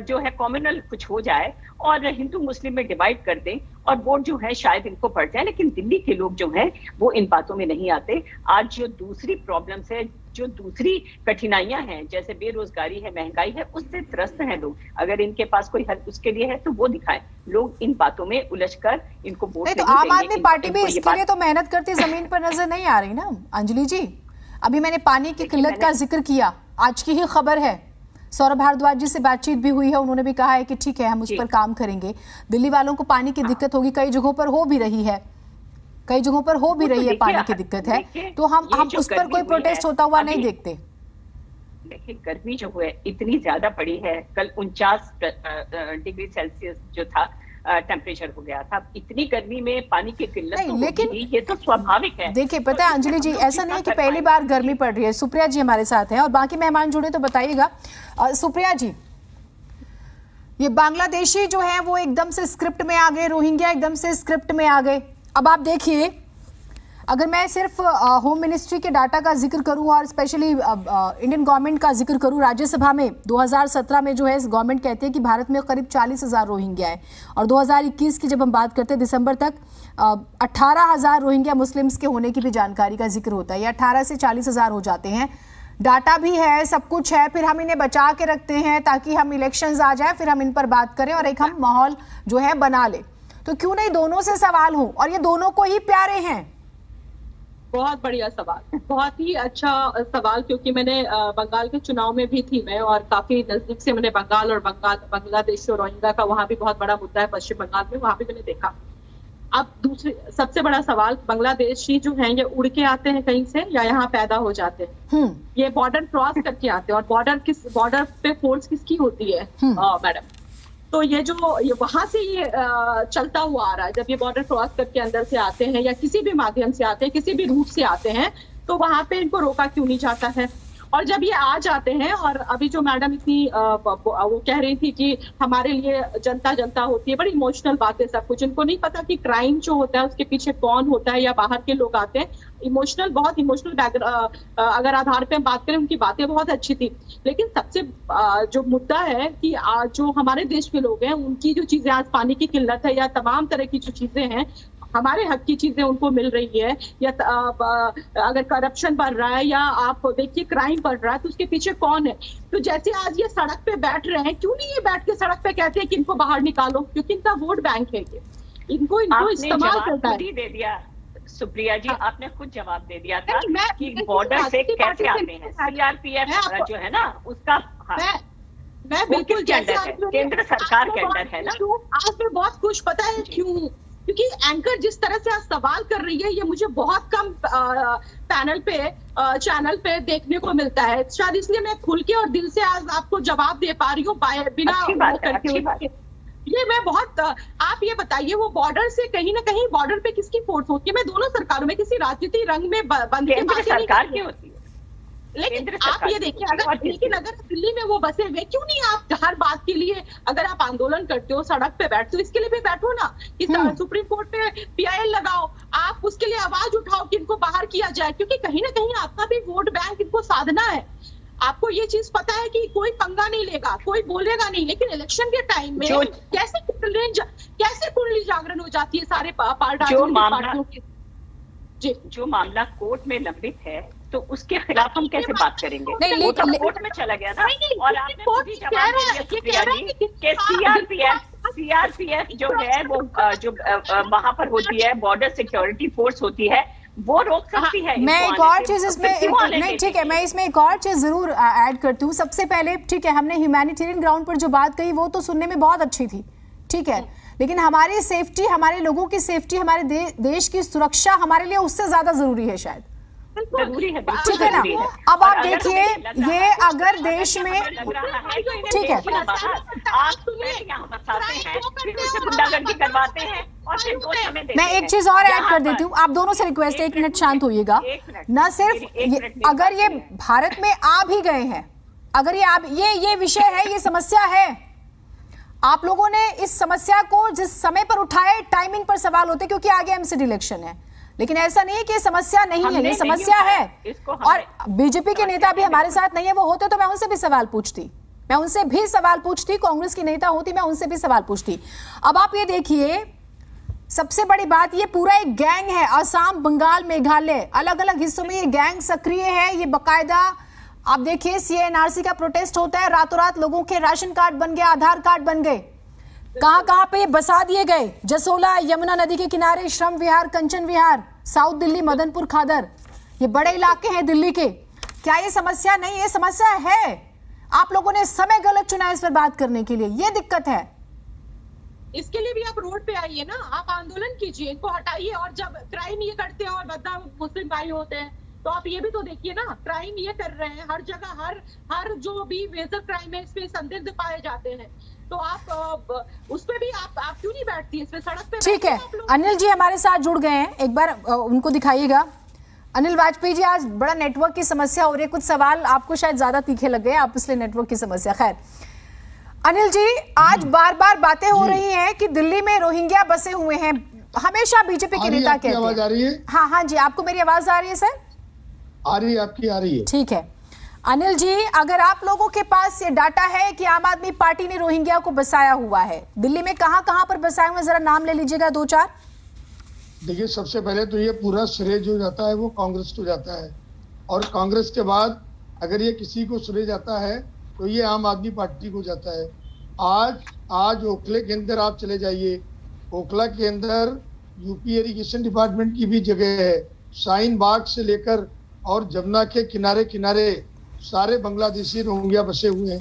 जो है कम्युनल कुछ हो जाए और हिंदू मुस्लिम में डिवाइड कर दें और वोट जो है शायद इनको पड़ जाए। लेकिन दिल्ली के लोग जो हैं वो इन बातों में नहीं आते। आज जो दूसरी प्रॉब्लम्स है, जो दूसरी कठिनाइयां हैं, जैसे बेरोजगारी है, महंगाई है, उससे त्रस्त हैं लोग। अगर इनके पास कोई हल उसके लिए है तो वो दिखाएं। लोग इन बातों में उलझकर इनको वोट नहीं देंगे। आम आदमी पार्टी भी इसके लिए तो मेहनत करती जमीन पर नजर नहीं आ रही ना अंजलि जी। अभी मैंने पानी की किल्लत का जिक्र किया, आज की ही खबर है। सौरभ भारद्वाज जी से बातचीत भी हुई है, उन्होंने भी कहा है कि ठीक है हम उस पर काम करेंगे। दिल्ली वालों को पानी की दिक्कत होगी, कई जगहों पर हो भी रही है, कई जगहों पर हो भी रही है, पानी की दिक्कत है, तो हम उस पर कोई प्रोटेस्ट होता हुआ नहीं देखते। देखिए गर्मी जो है इतनी ज्यादा पड़ी है, कल 49 डिग्री सेल्सियस जो था टेम्परेचर हो गया था। इतनी गर्मी में पानी की किल्लत तो लेकिन ये तो स्वाभाविक है। देखिए पता है अंजलि जी, ऐसा नहीं कि पहली बार गर्मी पड़ रही है। सुप्रिया जी हमारे साथ हैं और बाकी मेहमान जुड़े तो बताइएगा। सुप्रिया जी, ये बांग्लादेशी जो है वो एकदम से स्क्रिप्ट में आ गए, रोहिंग्या एकदम से स्क्रिप्ट में आ गए। अब आप देखिए, अगर मैं सिर्फ होम मिनिस्ट्री के डाटा का जिक्र करूं और स्पेशली इंडियन गवर्नमेंट का जिक्र करूं, राज्यसभा में 2017 में जो है गवर्नमेंट कहती है कि भारत में करीब 40,000 रोहिंग्या है और 2021 की जब हम बात करते हैं दिसंबर तक 18,000 रोहिंग्या मुस्लिम्स के होने की भी जानकारी का जिक्र होता है। ये 18 से 40,000 हो जाते हैं। डाटा भी है, सब कुछ है, फिर हम इन्हें बचा के रखते हैं ताकि हम इलेक्शंस आ जाए, फिर हम इन पर बात करें और एक हम माहौल जो है बना ले। तो क्यों नहीं दोनों से सवाल हो, और ये दोनों को ही प्यारे हैं। बहुत बढ़िया सवाल, बहुत ही अच्छा सवाल, क्योंकि मैंने बंगाल के चुनाव में भी थी मैं, और काफी नजदीक से मैंने बंगाल और बांग्लादेश और रोहिंग्या का वहां भी बहुत बड़ा मुद्दा है पश्चिम बंगाल में, वहां भी मैंने देखा। अब दूसरी सबसे बड़ा सवाल, बांग्लादेशी जो हैं ये उड़ के आते हैं कहीं से या यहाँ पैदा हो जाते हैं? ये बॉर्डर क्रॉस करके आते हैं, और बॉर्डर पे फोर्स किसकी होती है मैडम? तो ये वहां से ये चलता हुआ आ रहा है। जब ये बॉर्डर क्रॉस करके अंदर से आते हैं या किसी भी माध्यम से आते हैं, किसी भी रूट से आते हैं, तो वहां पे इनको रोका क्यों नहीं जाता है? और जब ये आ जाते हैं, और अभी जो मैडम इतनी वो कह रही थी कि हमारे लिए जनता जनता होती है, बड़ी इमोशनल बात है सब कुछ। इनको नहीं पता कि क्राइम जो होता है उसके पीछे कौन होता है या बाहर के लोग आते हैं। बहुत इमोशनल अगर आधार पे हम बात करें, उनकी बातें बहुत अच्छी थी, लेकिन सबसे जो मुद्दा है कि जो हमारे देश के लोग हैं उनकी जो चीजें, आज पानी की किल्लत है या तमाम तरह की जो चीजें हैं, हमारे हक की चीजें उनको मिल रही है, या अगर करप्शन बढ़ रहा है या आप देखिए क्राइम बढ़ रहा है, तो उसके पीछे कौन है? तो जैसे आज ये सड़क पे बैठ रहे हैं, क्यों नहीं ये बैठ के सड़क पे कहते हैं कि इनको बाहर निकालो? क्योंकि इनका वोट बैंक है, इनको इस्तेमाल करता है। दे दिया सुप्रिया जी, आपने खुद जवाब दे दिया था कि बॉर्डर से कैसे आते हैं। सीआरपीएफ जो है ना उसका, मैं बिल्कुल केंद्र सरकार के अंडर है ना। आज मैं बहुत खुश, पता है क्यों? क्योंकि एंकर जिस तरह से आज सवाल कर रही है, ये मुझे बहुत कम चैनल पे देखने को मिलता है। शायद इसलिए मैं खुल के और दिल से आज आपको जवाब दे पा रही हूँ बिना ये मैं बहुत। आप ये बताइए, वो बॉर्डर से कहीं ना कहीं बॉर्डर पे किसकी फोर्स होती है? मैं दोनों सरकारों में किसी राजनीतिक रंग में बंद के सरकार की होती है, लेकिन आप ये देखिए, अगर दिल्ली में वो बसे हुए, क्यों नहीं आप हर बात के लिए, अगर आप आंदोलन करते हो, सड़क पे बैठते हो, इसके लिए भी बैठो ना कि सुप्रीम कोर्ट में PIL लगाओ, आप उसके लिए आवाज उठाओ कि इनको बाहर किया जाए, क्योंकि कहीं ना कहीं आपका भी वोट बैंक इनको साधना है। आपको ये चीज पता है कि कोई पंगा नहीं लेगा, कोई बोलेगा नहीं, लेकिन इलेक्शन के टाइम में कैसे कुंडली जागरण हो जाती है सारे पार्टियों की। जो मामला कोर्ट में लंबित है, तो उसके खिलाफ हम कैसे बात करेंगे? वो तो कोर्ट में चला गया ना। और आपने खुद ही जवाब दिया कि सीआरपीएफ जो है वो जो वहां पर होती है, बॉर्डर सिक्योरिटी फोर्स होती है, वो रोक सकती है। मैं इसको एक आने और से, चीज तो इसमें फिर क्यों आने नहीं, देती ठीक है, मैं इसमें एक और चीज जरूर ऐड करती हूँ। सबसे पहले ठीक है, हमने ह्यूमैनिटेरियन ग्राउंड पर जो बात कही वो तो सुनने में बहुत अच्छी थी, ठीक है, लेकिन हमारी सेफ्टी, हमारे लोगों की सेफ्टी, हमारे देश की सुरक्षा हमारे लिए उससे ज्यादा जरूरी है शायद, जरूरी है, ठीक है ना। अब आप देखिए, ये अगर देश में, ठीक है, आप यहाँ फंसाते हैं, फिर उसे गुंडागर्दी करवाते हैं और फिर दोष हमें देते मैं हैं। एक चीज और ऐड यहाँ कर पर देती हूँ, आप दोनों से रिक्वेस्ट है, 1 मिनट शांत होइएगा। एक मिनट, ना सिर्फ एक मिनट मेरी अगर ये बात सुनिए। भारत में आ भी गए हैं, अगर ये विषय है, ये समस्या है, आप लोगों ने इस समस्या को जिस समय पर उठाए, टाइमिंग पर सवाल होते क्योंकि आगे एमसीडी इलेक्शन है, लेकिन ऐसा नहीं है कि ये समस्या नहीं है, ये समस्या है। और बीजेपी के नेता भी हमारे साथ नहीं है, वो होते तो मैं उनसे भी सवाल पूछती, कांग्रेस की नेता होती, मैं उनसे भी सवाल पूछती। अब आप ये देखिए, सबसे बड़ी बात, ये पूरा एक गैंग है, असम, बंगाल, मेघालय, अलग अलग हिस्सों में ये गैंग सक्रिय है। ये बकायदा आप देखिए, सीएनआरसी का प्रोटेस्ट होता है, रातों रात लोगों के राशन कार्ड बन गए, आधार कार्ड बन गए, कहां पे ये बसा दिए गए, जसोला, यमुना नदी के किनारे, श्रम विहार, कंचन विहार, साउथ दिल्ली, मदनपुर खादर, ये बड़े इलाके हैं दिल्ली के। क्या ये समस्या नहीं, ये समस्या है। आप लोगों ने समय गलत चुना इस पर बात करने के लिए, ये दिक्कत है। इसके लिए भी आप रोड पे आइए ना, आप आंदोलन कीजिए, इनको हटाइए। और जब क्राइम ये करते हैं और बदनाम मुस्लिम भाई होते हैं, तो आप ये भी तो देखिए ना, क्राइम ये कर रहे हैं हर जगह, हर जो भी मेजर क्राइम है इसमें संदिग्ध पाए जाते हैं, तो आप उस पे भी आप क्यों नहीं बैठती है, इसमें सड़क पे? ठीक है, अनिल जी हमारे साथ जुड़ गए हैं, एक बार उनको दिखाइएगा। अनिल वाजपेयी जी, आज बड़ा नेटवर्क की समस्या हो रही है, कुछ सवाल आपको शायद ज्यादा तीखे लग गए, आप इसलिए नेटवर्क की समस्या। खैर अनिल जी, आज बार बार बातें हो रही हैं कि दिल्ली में रोहिंग्या बसे हुए हैं, हमेशा बीजेपी के नेता कहते हैं। आवाज आ रही है? हाँ जी, आपको मेरी आवाज आ रही है सर? आ रही है, आपकी आ रही है। ठीक है अनिल जी, अगर आप लोगों के पास ये डाटा है कि आम आदमी पार्टी ने रोहिंग्या को बसाया हुआ है, दिल्ली में कहां पर बसाए हुए, जरा नाम ले लीजिएगा 2-4। देखिए, सबसे पहले तो ये पूरा श्रेय जो जाता है वो कांग्रेस को जाता है, और कांग्रेस के बाद अगर ये किसी को श्रेय जाता है तो ये आम आदमी पार्टी को जाता है। आज ओखले के अंदर आप चले जाइए, ओखला के अंदर यूपी इरिगेशन डिपार्टमेंट की भी जगह है, शाहीन बाग से लेकर और जमुना के किनारे किनारे सारे बांग्लादेशी रोहिंग्या बसे हुए हैं।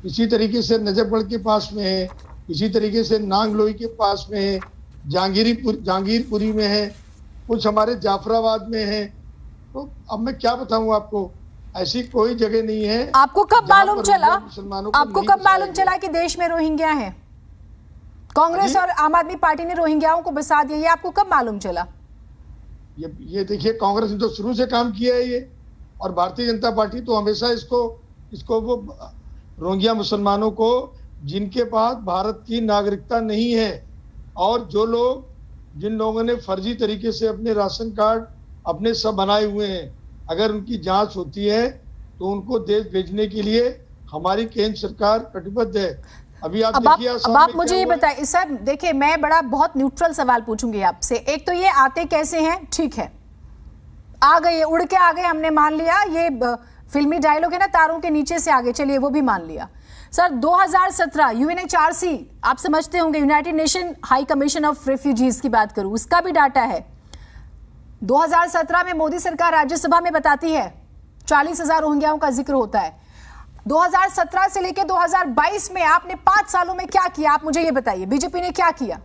इसी तरीके से नजफगढ़ के पास में है, इसी तरीके से नांगलोई के पास में है, जहांगीरपुरी में है, कुछ हमारे जाफराबाद में है। तो अब मैं क्या बताऊं आपको, ऐसी कोई जगह नहीं है। आपको कब मालूम चला, आपको कब मालूम चला कि देश में रोहिंग्या है? कांग्रेस और आम आदमी पार्टी ने रोहिंग्याओं को बसा दिया, ये आपको कब मालूम चला? ये देखिए, कांग्रेस ने तो शुरू से काम किया है ये, और भारतीय जनता पार्टी तो हमेशा इसको वो रोहिंग्या मुसलमानों को जिनके पास भारत की नागरिकता नहीं है, और जिन लोगों ने फर्जी तरीके से अपने राशन कार्ड अपने सब बनाए हुए हैं, अगर उनकी जांच होती है तो उनको देश भेजने के लिए हमारी केंद्र सरकार कटिबद्ध है। अभी आप देखिए, अब आप मुझे ये बताइए सर, देखिए मैं बहुत न्यूट्रल सवाल पूछूंगी आपसे। एक तो ये आते कैसे हैं, ठीक है, आ गए, उड़ के आ गए, हमने मान लिया, ये फिल्मी डायलॉग है ना, तारों के नीचे से आगे, चलिए वो भी मान लिया। सर 2017 यूएनएचआरसी, आप समझते होंगे, United nation high commission of refugees की बात करूं, उसका भी डाटा है। 2017 में मोदी सरकार राज्यसभा में बताती है 40,000 रोहिंग्याओं का जिक्र होता है। 2017 से लेकर 2022 में आपने 5 सालों में क्या किया, आप मुझे ये बताइए, बीजेपी ने क्या किया?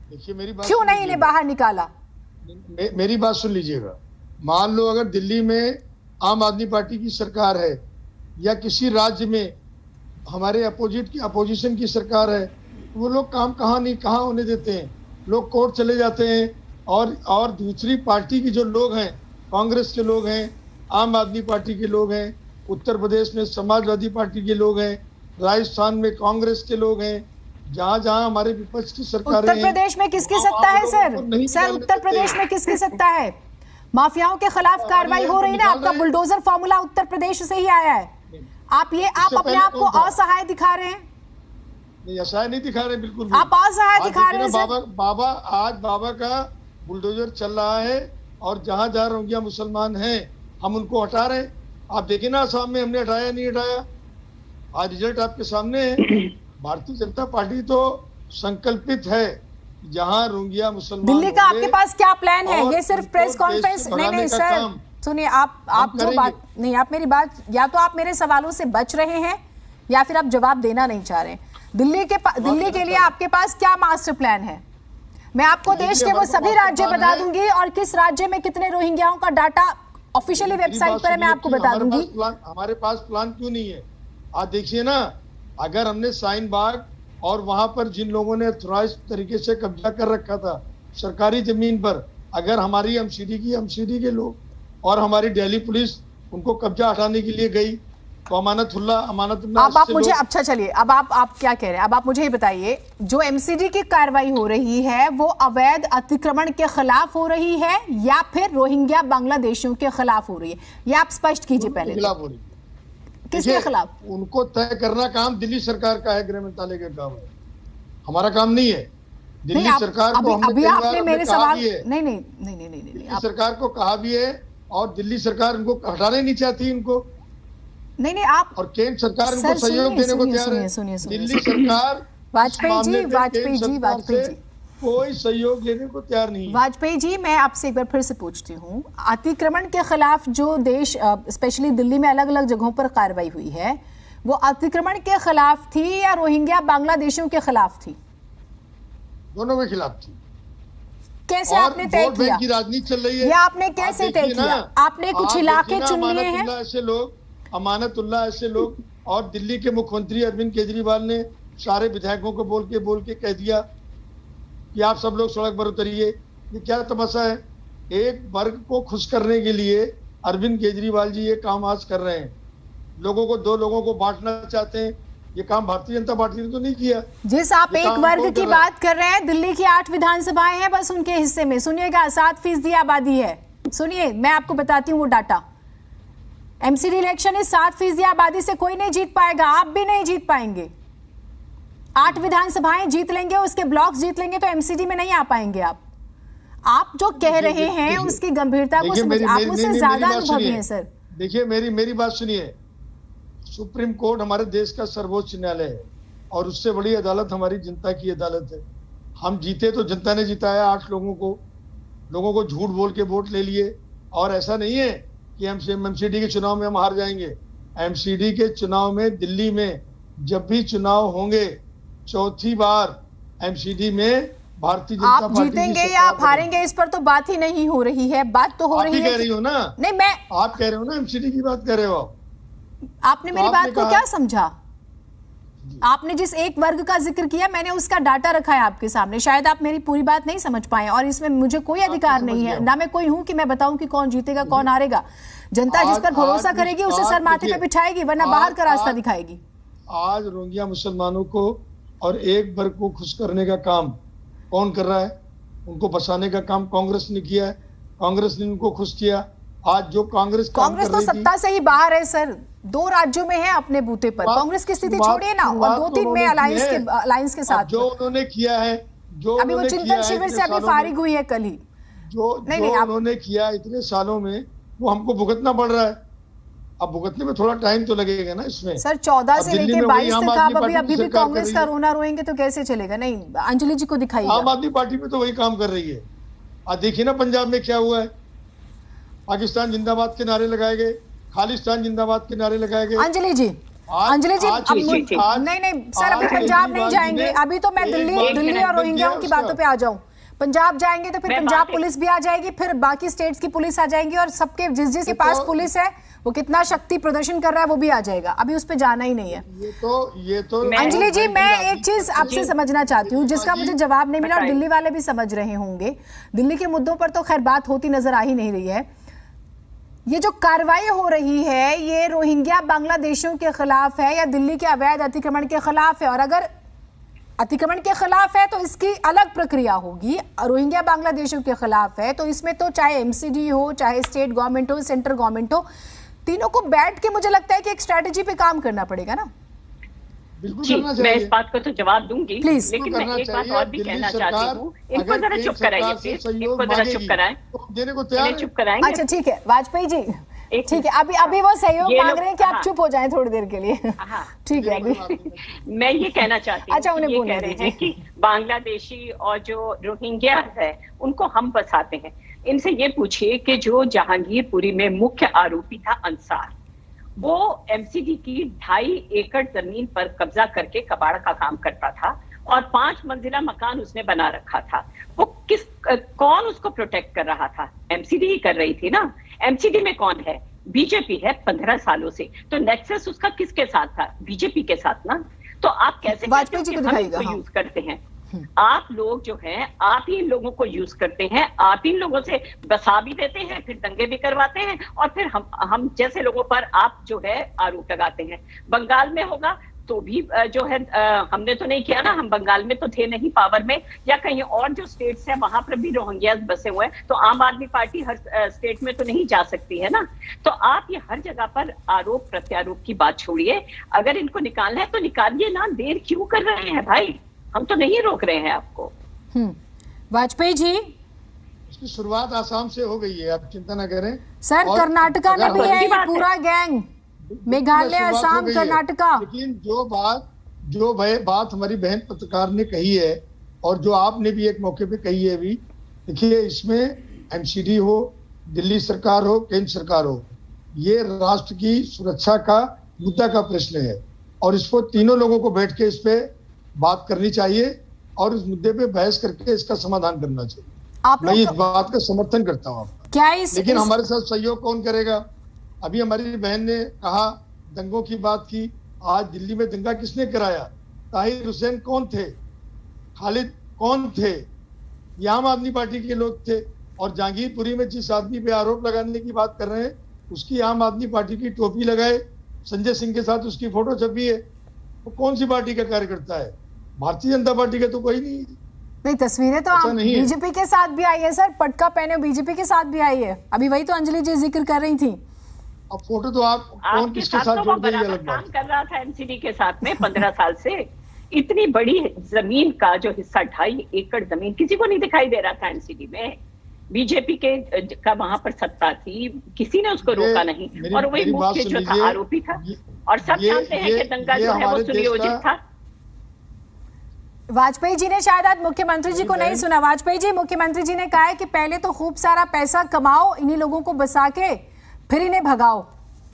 देखिए, मेरी बात क्यों नहीं इन्हें बाहर निकाला? मेरी बात सुन लीजिएगा। मान लो अगर दिल्ली में आम आदमी पार्टी की सरकार है, या किसी राज्य में हमारे अपोजिशन की सरकार है, वो लोग काम कहाँ होने देते हैं, लोग कोर्ट चले जाते हैं। और दूसरी पार्टी की जो लोग हैं, कांग्रेस के लोग हैं, आम आदमी पार्टी के लोग हैं, उत्तर प्रदेश में समाजवादी पार्टी के लोग हैं, राजस्थान में कांग्रेस के लोग हैं, जहां हमारे विपक्ष की सरकार है। उत्तर प्रदेश में किसकी सत्ता है सर? उत्तर प्रदेश में किसकी सत्ता है? माफियाओं के खिलाफ कार्रवाई हो रही है ना, आपका बुलडोजर फॉर्मूला उत्तर प्रदेश से ही आया है। आप अपने आप को असहाय दिखा रहे हैं? नहीं, असहाय नहीं दिखा रहे, बिल्कुल भी। आप असहाय दिखा रहे हैं। बाबा का बुलडोजर चल रहा है, और जहां रोहिंग्या मुसलमान हैं हम उनको हटा रहे हैं। आप देखिए ना, असम में हमने हटाया नहीं हटाया, आज रिजल्ट आपके सामने है। भारतीय जनता पार्टी तो संकल्पित है जहां रोहिंग्या मुसलमान दिल्ली का होंगे आपके पास क्या प्लान है? और ये सिर्फ उनको प्रेस देश से कॉन्फ्रेंस नहीं भगाने नहीं का सर काम सुनिए, आप जो करेंगे। बात नहीं, आप मेरी बात, या तो आप मेरे सवालों से बच रहे हैं या फिर आप जवाब देना नहीं चाह रहे हैं। दिल्ली के लिए आपके पास क्या मास्टर प्लान है? मैं आपको देश के वो सभी राज्य बता दूंगी और किस राज्य में कितने रोहिंग्याओं का डाटा ऑफिशियली वेबसाइट पर है मैं आपको बता दूंगी। हमारे पास प्लान क्यों नहीं है? आज देखिए ना, अगर हमने शाहीन बाग और वहां पर जिन लोगों ने अथॉराइज्ड तरीके से कब्जा कर रखा था सरकारी जमीन पर, अगर हमारी एमसीडी के लोग और हमारी दिल्ली पुलिस उनको कब्जा हटाने के लिए गई तो अमानतुल्लाह अब आप मुझे, अच्छा चलिए, अब आप क्या कह रहे हैं? अब आप मुझे ये बताइए, जो एमसीडी की कार्रवाई हो रही है वो अवैध अतिक्रमण के खिलाफ हो रही है या फिर रोहिंग्या बांग्लादेशियों के खिलाफ हो रही है? ये आप स्पष्ट कीजिए पहले। खिलाफ हो रही है। किसके खिलाफ? उनको तय करना काम दिल्ली सरकार का है, गृह मंत्रालय का काम है, हमारा काम नहीं है। दिल्ली सरकार को अभी आपने मेरे सवाल नहीं सरकार को कहा भी है और दिल्ली सरकार उनको हटाने नहीं चाहती उनको, नहीं आप, और केंद्र सरकार उनको सहयोग देने को तैयार है। दिल्ली सरकार वाजपेयी जी कोई सहयोग लेने को तैयार नहीं है। वाजपेयी जी, मैं आपसे एक बार फिर से पूछती हूँ, अतिक्रमण के खिलाफ जो देश स्पेशली दिल्ली में अलग अलग जगहों पर कार्रवाई हुई है, वो अतिक्रमण के खिलाफ थी या रोहिंग्या बांग्लादेशियों के खिलाफ थी? दोनों के खिलाफ थी। कैसे आपने तय किया? की राजनीति चल रही है, ये आपने कैसे तय किया? आपने कुछ इलाके चुन लिए हैं? ऐसे लोग, अमानतुल्लाह ऐसे लोग, और दिल्ली के मुख्यमंत्री अरविंद केजरीवाल ने सारे विधायकों को बोल के कह दिया कि आप सब लोग सड़क पर उतरिए। ये क्या तमाशा है? एक वर्ग को खुश करने के लिए अरविंद केजरीवाल जी ये काम आज कर रहे हैं, लोगों को, दो लोगों को बांटना चाहते हैं। ये काम भारतीय जनता पार्टी ने तो नहीं किया। जिस आप एक वर्ग की बात कर रहे हैं, दिल्ली की 8 विधानसभाएं हैं बस उनके हिस्से में, सुनिएगा 7% आबादी है। सुनिए, मैं आपको बताती हूँ वो डाटा। एमसीडी इलेक्शन इस 7% आबादी से कोई नहीं जीत पाएगा, आप भी नहीं जीत पाएंगे। 8 विधानसभाएं जीत लेंगे, उसके ब्लॉक्स जीत लेंगे तो एमसीडी में नहीं आ पाएंगे आप जो कह रहे हैं उसकी गंभीरता को समझिए, आप मुझसे ज्यादा अनुभवी हैं सर। देखिए मेरी बात सुनिए, सुप्रीम कोर्ट हमारे देश का सर्वोच्च न्यायालय है और उससे बड़ी अदालत हमारी जनता की अदालत है। हम जीते तो जनता ने जिताया 8 लोगों को झूठ बोल के वोट ले लिए, और ऐसा नहीं है कि एमसीडी के चुनाव में हम हार जाएंगे। एमसीडी के चुनाव में, दिल्ली में जब भी चुनाव होंगे, चौथी बार एमसीडी में भारतीय जनता पार्टी, आप जीतेंगे या आप हारेंगे इस पर तो बात ही नहीं हो रही है। बात तो हो रही है, कह रही हो ना, नहीं आप कह रहे हो ना, एमसीडी की बात कर रहे हो। आपने मेरी बात को क्या समझा? आपने जिस एक वर्ग का जिक्र किया, मैंने उसका डाटा रखा है आपके सामने। शायद आप मेरी पूरी बात नहीं समझ पाए, और इसमें मुझे कोई अधिकार नहीं है, ना मैं कोई हूं कि मैं बताऊं कि कौन जीतेगा कौन हारेगा। जनता जिस पर भरोसा करेगी उसे सर माथे पे बिठाएगी, वरना बाहर का रास्ता दिखाएगी। आज रोहिंग्या मुसलमानों को और एक वर्ग को खुश करने का काम कौन कर रहा है? उनको बसाने का काम कांग्रेस ने किया है, कांग्रेस ने उनको खुश किया। आज जो कांग्रेस तो सत्ता से ही बाहर है सर, 2 राज्यों में है अपने बूते पर। कांग्रेस की स्थिति छोड़िए ना, और 2-3 में अलायंस के साथ जो उन्होंने किया है, जो अभी वो चिंतन शिविर से अभी फारिग हुई है कल ही, जो उन्होंने किया इतने सालों में, वो हमको भुगतना पड़ रहा है। अब भुगतने में थोड़ा टाइम तो लगेगा ना इसमें। सर 14 से लेकर 22 तक आप अभी भी कांग्रेस का रोना रोएंगे तो कैसे चलेगा? नहीं, अंजलि जी को दिखाइए। आम आदमी पार्टी में तो वही काम कर रही है। आज देखिए ना पंजाब में क्या हुआ है, पाकिस्तान जिंदाबाद के नारे लगाए गए, खालिस्तान जिंदाबाद के नारे लगाए गए। अंजलि जी नहीं सर, अभी पंजाब नहीं जाएंगे। अभी तो मैं दिल्ली और रोहिंग्याओं की बातों पे आ जाऊं। पंजाब जाएंगे तो फिर पंजाब पुलिस भी आ जाएगी, फिर बाकी स्टेट्स की पुलिस आ जाएंगी, और सबके जिस के पास पुलिस है वो कितना शक्ति प्रदर्शन कर रहा है वो भी आ जाएगा। अभी उस पे जाना ही नहीं है। ये तो अंजलि जी, मैं एक चीज आपसे समझना चाहती हूँ जिसका मुझे जवाब नहीं मिला, और दिल्ली वाले भी समझ रहे होंगे। दिल्ली के मुद्दों पर तो खैर बात होती नजर आ ही नहीं रही है। ये जो कार्रवाई हो रही है, ये रोहिंग्या बांग्लादेशियों के खिलाफ है या दिल्ली के अवैध अतिक्रमण के खिलाफ है? और अगर अतिक्रमण के खिलाफ है तो इसकी अलग प्रक्रिया होगी, रोहिंग्या बांग्लादेशियों के खिलाफ है तो इसमें तो चाहे एमसीडी हो, चाहे स्टेट गवर्नमेंट हो, सेंट्रल गवर्नमेंट हो, तीनों को बैठ के मुझे लगता है कि एक स्ट्रेटेजी पे काम करना पड़ेगा ना। जी, मैं इस बात को तो जवाब दूंगी, प्लीज, लेकिन मैं एक बात और भी कहना चाहती हूँ। इनको जरा चुप कराइए प्लीज, इनको जरा चुप कराएं, देने को तैयार है। चुप कराएंगे। अच्छा ठीक है वाजपेयी जी, ठीक है, अभी वो सहयोग ये मांग लोग- रहे हैं कि आप हाँ। चुप हो जाएं थोड़ी देर के लिए। हाँ। ठीक है, अभी मैं ये कहना चाहती हूँ अच्छा, कि उन्हें ये बोलने कह रहे दीजिए। हैं कि बांग्लादेशी और जो रोहिंग्या है उनको हम बसाते हैं। इनसे ये पूछिए कि जो जहांगीरपुरी में मुख्य आरोपी था अंसार, वो एमसीडी की 2.5 एकड़ जमीन पर कब्जा करके कबाड़ का काम करता था और 5 मंजिला मकान उसने बना रखा था। वो कौन उसको प्रोटेक्ट कर रहा था? एमसीडी ही कर रही थी ना। एमसीडी में कौन है? बीजेपी है 15 सालों से। तो नेक्सस उसका किसके साथ था? बीजेपी के साथ ना। तो आप कैसे वाजपेयी जी को दिखाइएगा, हाँ। यूज करते हैं? आप लोग जो हैं, आप ही इन लोगों को यूज करते हैं, आप इन लोगों से बसा भी देते हैं, फिर दंगे भी करवाते हैं और फिर हम जैसे लोगों पर आप जो है आरोप लगाते हैं। बंगाल में होगा तो भी जो है हमने तो नहीं किया ना, हम बंगाल में तो थे नहीं पावर में, या कहीं और जो स्टेट्स हैं वहां पर भी रोहिंग्या बसे हुए हैं, तो आम आदमी पार्टी हर स्टेट में तो नहीं जा सकती है ना। तो आप ये हर जगह पर आरोप प्रत्यारोप की बात छोड़िए, अगर इनको निकालना है तो निकालिए ना, देर क्यों कर रहे हैं भाई? हम तो नहीं रोक रहे हैं आपको। वाजपेयी जी, इसकी शुरुआत आसाम से हो गई है, आप चिंता ना करें सर। और कर्नाटका में भी अगर- है ये बात है। पूरा गैंग, मेघालय, शुरुआत हो असम, गई है। कर्नाटका। लेकिन जो बात हमारी बहन पत्रकार ने कही है और जो आपने भी एक मौके पे कही है अभी, देखिए इसमें एमसीडी हो, दिल्ली सरकार हो, केंद्र सरकार हो, ये राष्ट्र की सुरक्षा का मुद्दा का प्रश्न है और इसको तीनों लोगों को बैठ के इस पे बात करनी चाहिए और इस मुद्दे पे बहस करके इसका समाधान करना चाहिए। आप मैं लोग इस बात का समर्थन करता हूँ आपका। क्या लेकिन हमारे साथ सहयोग कौन करेगा? अभी हमारी बहन ने कहा, दंगों की बात की। आज दिल्ली में दंगा किसने कराया? ताहिर हुसैन कौन थे? खालिद कौन थे? ये आम आदमी पार्टी के लोग थे। और जहांगीरपुरी में जिस आदमी पे आरोप लगाने की बात कर रहे हैं, उसकी आम आदमी पार्टी की टोपी लगाए, संजय सिंह के साथ उसकी फोटो छपी है। वो कौन सी पार्टी का कार्यकर्ता है? भारतीय जनता पार्टी का तो कोई नहीं। नहीं, तस्वीरें तो ऐसा नहीं है। बीजेपी के साथ भी आई है सर, पटका पहने बीजेपी के साथ भी आई है। अभी वही तो अंजलि जी जिक्र कर रही थी। अब फोटो तो आप कौन आपके किसके साथ साथ तो वो जोड़ देंगे, बराबर अलग काम बात। कर रहा था एमसीडी के साथ में 15 साल से। इतनी बड़ी जमीन का जो हिस्सा 2.5 एकड़ जमीन किसी को नहीं दिखाई दे रहा था एमसीडी में। बीजेपी के का वहां पर सत्ता थी, किसी ने उसको रोका नहीं। और वही मेरी बात मुख्य सुन जो था लीजिए। आरोपी था। और सब जानते हैं कि दंगा जो है वो हमारे देश सुनियोजित का- था। वाजपेयी जी ने शायद आज मुख्यमंत्री जी को नहीं सुना। वाजपेयी जी, मुख्यमंत्री जी ने कहा है कि पहले तो खूब सारा पैसा कमाओ, इन्हीं लोगों को बसा के फिर इन्हें भगाओ।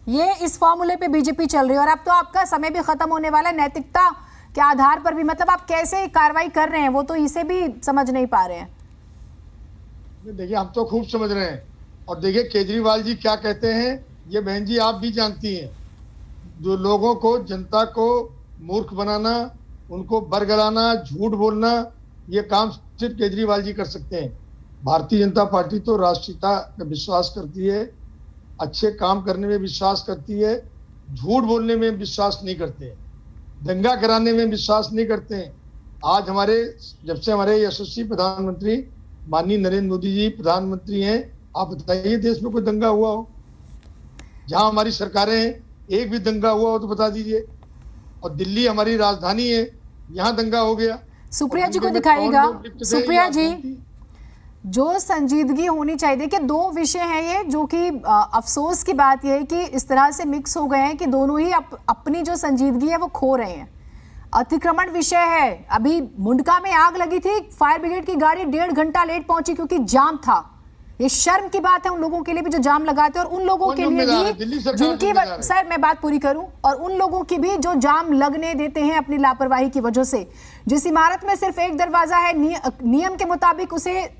ये इस फॉर्मूले पे बीजेपी चल रही है और अब तो आपका समय भी खत्म होने वाला है। नैतिकता के आधार पर भी मतलब आप कैसे कार्रवाई कर रहे हैं, वो तो इसे भी समझ नहीं पा रहे हैं। देखिए, हम तो खूब समझ रहे हैं। और देखिए केजरीवाल जी क्या कहते हैं, ये बहन जी आप भी जानती हैं, जो लोगों को, जनता को मूर्ख बनाना, उनको बरगलाना, झूठ बोलना, ये काम सिर्फ केजरीवाल जी कर सकते हैं। भारतीय जनता पार्टी तो राष्ट्रीयता में विश्वास करती है, अच्छे काम करने में विश्वास करती है, झूठ बोलने में विश्वास नहीं करते हैं, दंगा कराने में विश्वास नहीं करते हैं। आज जब से हमारे यशस्वी प्रधानमंत्री माननीय नरेंद्र मोदी जी प्रधानमंत्री हैं, आप बताइए देश में कोई दंगा हुआ हो? जहां हमारी सरकारें हैं, एक भी दंगा हुआ हो तो बता दीजिए। और दिल्ली हमारी राजधानी है, यहाँ दंगा हो गया। सुप्रिया जी को और दंगे में दिखाइएगा। कौन लोग लिप्त थे, सुप्रिया ये आप जी, जानती हैं। जो संजीदगी होनी चाहिए। देखिए, दो विषय हैं ये जो कि अफसोस की बात यह है कि इस तरह से मिक्स हो गए हैं कि दोनों ही अपनी जो संजीदगी है वो खो रहे हैं। अतिक्रमण विषय है, अभी मुंडका में आग लगी थी, फायर ब्रिगेड की गाड़ी 1.5 घंटा लेट पहुंची क्योंकि जाम था। ये शर्म की बात है उन लोगों के लिए भी जो जाम लगाते हैं और उन लोगों कौन के लिए जिम्मेदार है? दिल्ली भी सरकार जिनकी जिम्मेदार है। सर मैं बात पूरी करूं, और उन लोगों की भी जो जाम लगने देते हैं अपनी लापरवाही की वजह से। जिस इमारत में सिर्फ एक दरवाजा है, नियम के मुताबिक उसे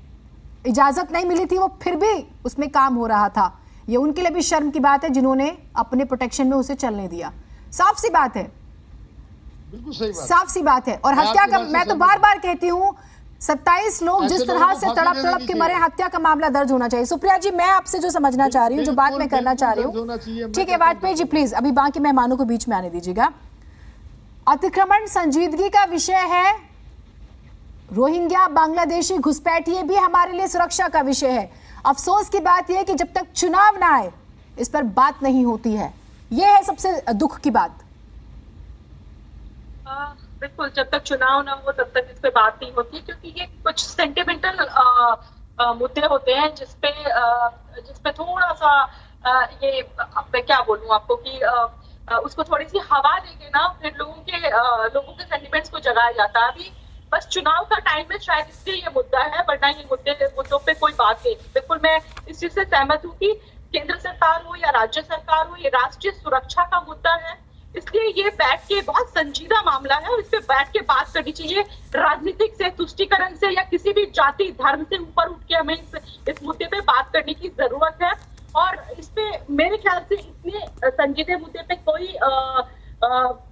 इजाजत नहीं मिली थी, वो फिर भी उसमें काम हो रहा था। ये उनके लिए भी शर्म की बात है जिन्होंने अपने प्रोटेक्शन में उसे चलने दिया। साफ सी बात है, बिल्कुल सही बात। साफ सी बात है। और मैं हत्या आपकी का बात से मैं तो सहमत बार बार कहती हूँ, 27 लोग ऐसे जिस लोगों तरह को से फांसी तड़प दे तड़प देनी के मरे, चाहिए। हत्या का मामला दर्ज होना चाहिए। सुप्रिया जी, मैं आपसे जो समझना चाह रही हूँ, जो बात मैं करना चाह रही बिल्कुल होना चाहिए। हूँ, मैं ठीक है कहता हूं वाजपेयी जी, प्लीज अभी बाकी मेहमानों को बीच में आने दीजिएगा। अतिक्रमण संजीदगी का विषय है, रोहिंग्या बांग्लादेशी घुसपैठिए भी हमारे लिए सुरक्षा का विषय है। अफसोस की बात यह है कि जब तक चुनाव ना आए इस पर बात नहीं होती है। यह है सबसे दुख की बात। बिल्कुल, जब तक चुनाव ना हो तब तक इस पे बात नहीं होती, क्योंकि ये कुछ सेंटिमेंटल मुद्दे होते हैं जिसपे थोड़ा सा ये मैं क्या बोलूं आपको कि उसको थोड़ी सी हवा देके ना फिर लोगों के सेंटिमेंट्स को जगाया जाता है। अभी बस चुनाव का टाइम है, शायद इसलिए ये मुद्दा है, वरना ये मुद्दों पे कोई बात नहीं। बिल्कुल मैं इस चीज से सहमत हूँ कि केंद्र सरकार हो या राज्य सरकार हो, ये राष्ट्रीय सुरक्षा का मुद्दा है, इसलिए ये बैठ के बहुत संजीदा मामला है और इस पे बैठ के बात करनी चाहिए। राजनीतिक से, तुष्टीकरण से या किसी भी जाति धर्म से ऊपर उठ के हमें इस मुद्दे पे बात करने की जरूरत है। और इस पे मेरे ख्याल से इतने संजीदे मुद्दे पे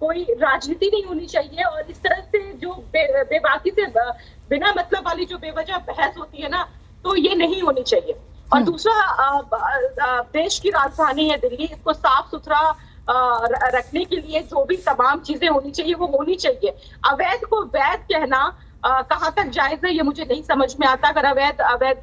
कोई राजनीति नहीं होनी चाहिए। और इस तरह से जो बेबाकी से बिना मतलब वाली जो बेवजह बहस होती है ना, तो ये नहीं होनी चाहिए। और दूसरा, देश की राजधानी है दिल्ली, इसको साफ सुथरा रखने के लिए जो भी तमाम चीजें होनी चाहिए वो होनी चाहिए। अवैध को वैध कहना कहाँ तक जायज है ये मुझे नहीं समझ में आता। अगर अवैध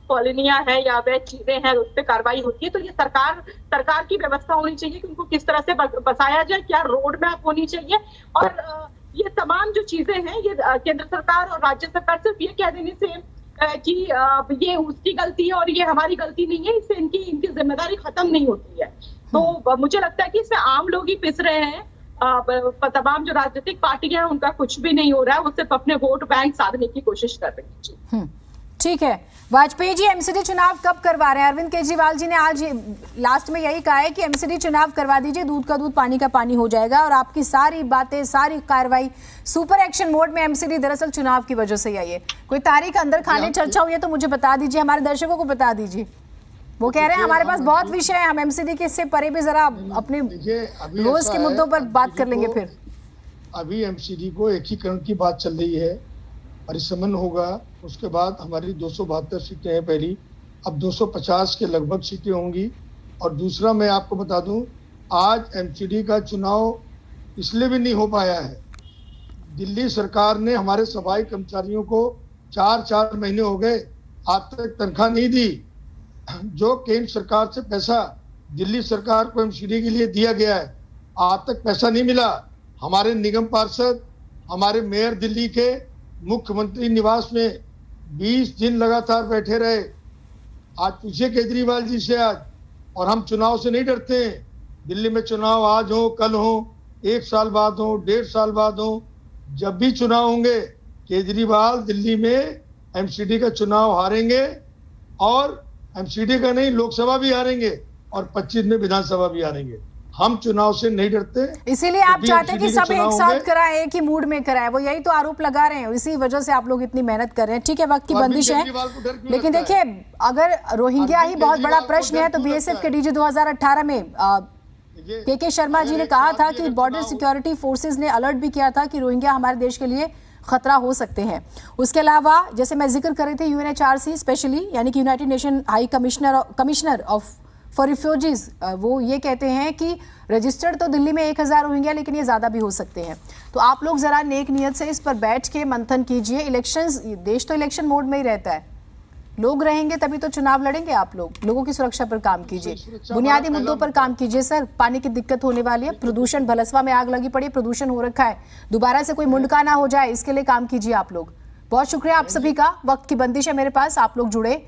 कॉलोनियां हैं या अवैध चीजें हैं उस पर कार्रवाई होती है तो ये सरकार की व्यवस्था होनी चाहिए कि उनको किस तरह से बसाया जाए, क्या रोड मैप होनी चाहिए। और ये तमाम जो चीजें हैं ये केंद्र सरकार और राज्य सरकार सिर्फ ये कह देने से कि ये उसकी गलती है और ये हमारी गलती नहीं है, इससे इनकी जिम्मेदारी खत्म नहीं होती है। तो मुझे लगता है कि इसमें आम लोग ही पिस रहे हैं। तमाम जो राजनीतिक पार्टियां हैं उनका कुछ भी नहीं हो रहा है, वो सिर्फ अपने वोट बैंक साधने की कोशिश कर रही है। ठीक है, वाजपेयी जी एमसीडी चुनाव कब करवा रहे हैं? अरविंद केजरीवाल जी ने आज लास्ट में यही कहा है कि एमसीडी चुनाव करवा दीजिए, दूध का दूध पानी का पानी हो जाएगा। और आपकी सारी बातें, सारी कार्रवाई सुपर एक्शन मोड में एमसीडी दरअसल चुनाव की वजह से आई है। कोई तारीख अंदर खाने चर्चा हुई है तो मुझे बता दीजिए, हमारे दर्शकों को बता दीजिए। वो कह रहे हैं हमारे पास बहुत विषय है, हम एमसीडी के इससे परे भी जरा अपने रोज के मुद्दों पर बात कर लेंगे। फिर अभी एमसीडी को एकीकरण की बात चल रही है, परिसमन होगा, उसके बाद हमारी 272 सीटें हैं पहली, अब 250 के लगभग सीटें होंगी। और दूसरा मैं आपको बता दूं, आज एमसीडी का चुनाव इसलिए भी नहीं हो पाया है, दिल्ली सरकार ने हमारे सफाई कर्मचारियों को 4 महीने हो गए आज तक तनख्वाह नहीं दी। जो केंद्र सरकार से पैसा दिल्ली सरकार को एमसीडी के लिए दिया गया है आज तक पैसा नहीं मिला। हमारे निगम पार्षद, हमारे मेयर दिल्ली के मुख्यमंत्री निवास में 20 दिन लगातार बैठे रहे। आज पूछिए केजरीवाल जी से आज, और हम चुनाव से नहीं डरते हैं। दिल्ली में चुनाव आज हो, कल हो, 1 साल बाद हो, 1.5 साल बाद हो, जब भी चुनाव होंगे केजरीवाल दिल्ली में एमसीडी का चुनाव हारेंगे। और एमसीडी का नहीं, लोकसभा भी हारेंगे और 25 में विधानसभा भी हारेंगे। हम चुनाव से नहीं डरते, इसीलिए आप चाहते हैं कि सब एक साथ कराएं, एक ही मूड में कराएं। वो यही तो आरोप लगा रहे हैं, इसी वजह से आप लोग इतनी मेहनत कर रहे हैं। ठीक है, वक्त की बंदिश है, लेकिन देखिए अगर रोहिंग्या ही बहुत बड़ा प्रश्न है तो बीएसएफ के डीजी 2018 में के शर्मा जी ने कहा था कि बॉर्डर सिक्योरिटी फोर्सेज ने अलर्ट भी किया था कि रोहिंग्या हमारे देश के लिए खतरा हो सकते हैं। उसके अलावा जैसे मैं जिक्र कर रही थी यूएनएचआरसी स्पेशली यानी कि United nation high commissioner of for refugees, वो ये कहते हैं कि रजिस्टर्ड तो दिल्ली में 1000 रोहिंग्या, लेकिन ये ज़्यादा भी हो सकते हैं। तो आप लोग ज़रा नेक नियत से इस पर बैठ के मंथन कीजिए। इलेक्शंस, देश तो इलेक्शन मोड में ही रहता है, लोग रहेंगे तभी तो चुनाव लड़ेंगे। आप लोगों की सुरक्षा पर काम कीजिए, बुनियादी मुद्दों पर काम कीजिए। सर, पानी की दिक्कत होने वाली है, प्रदूषण, भलसवा में आग लगी पड़ी है, प्रदूषण हो रखा है, दोबारा से कोई मुंडका ना हो जाए, इसके लिए काम कीजिए आप लोग। बहुत शुक्रिया आप सभी का। वक्त की बंदिश है मेरे पास, आप लोग जुड़े।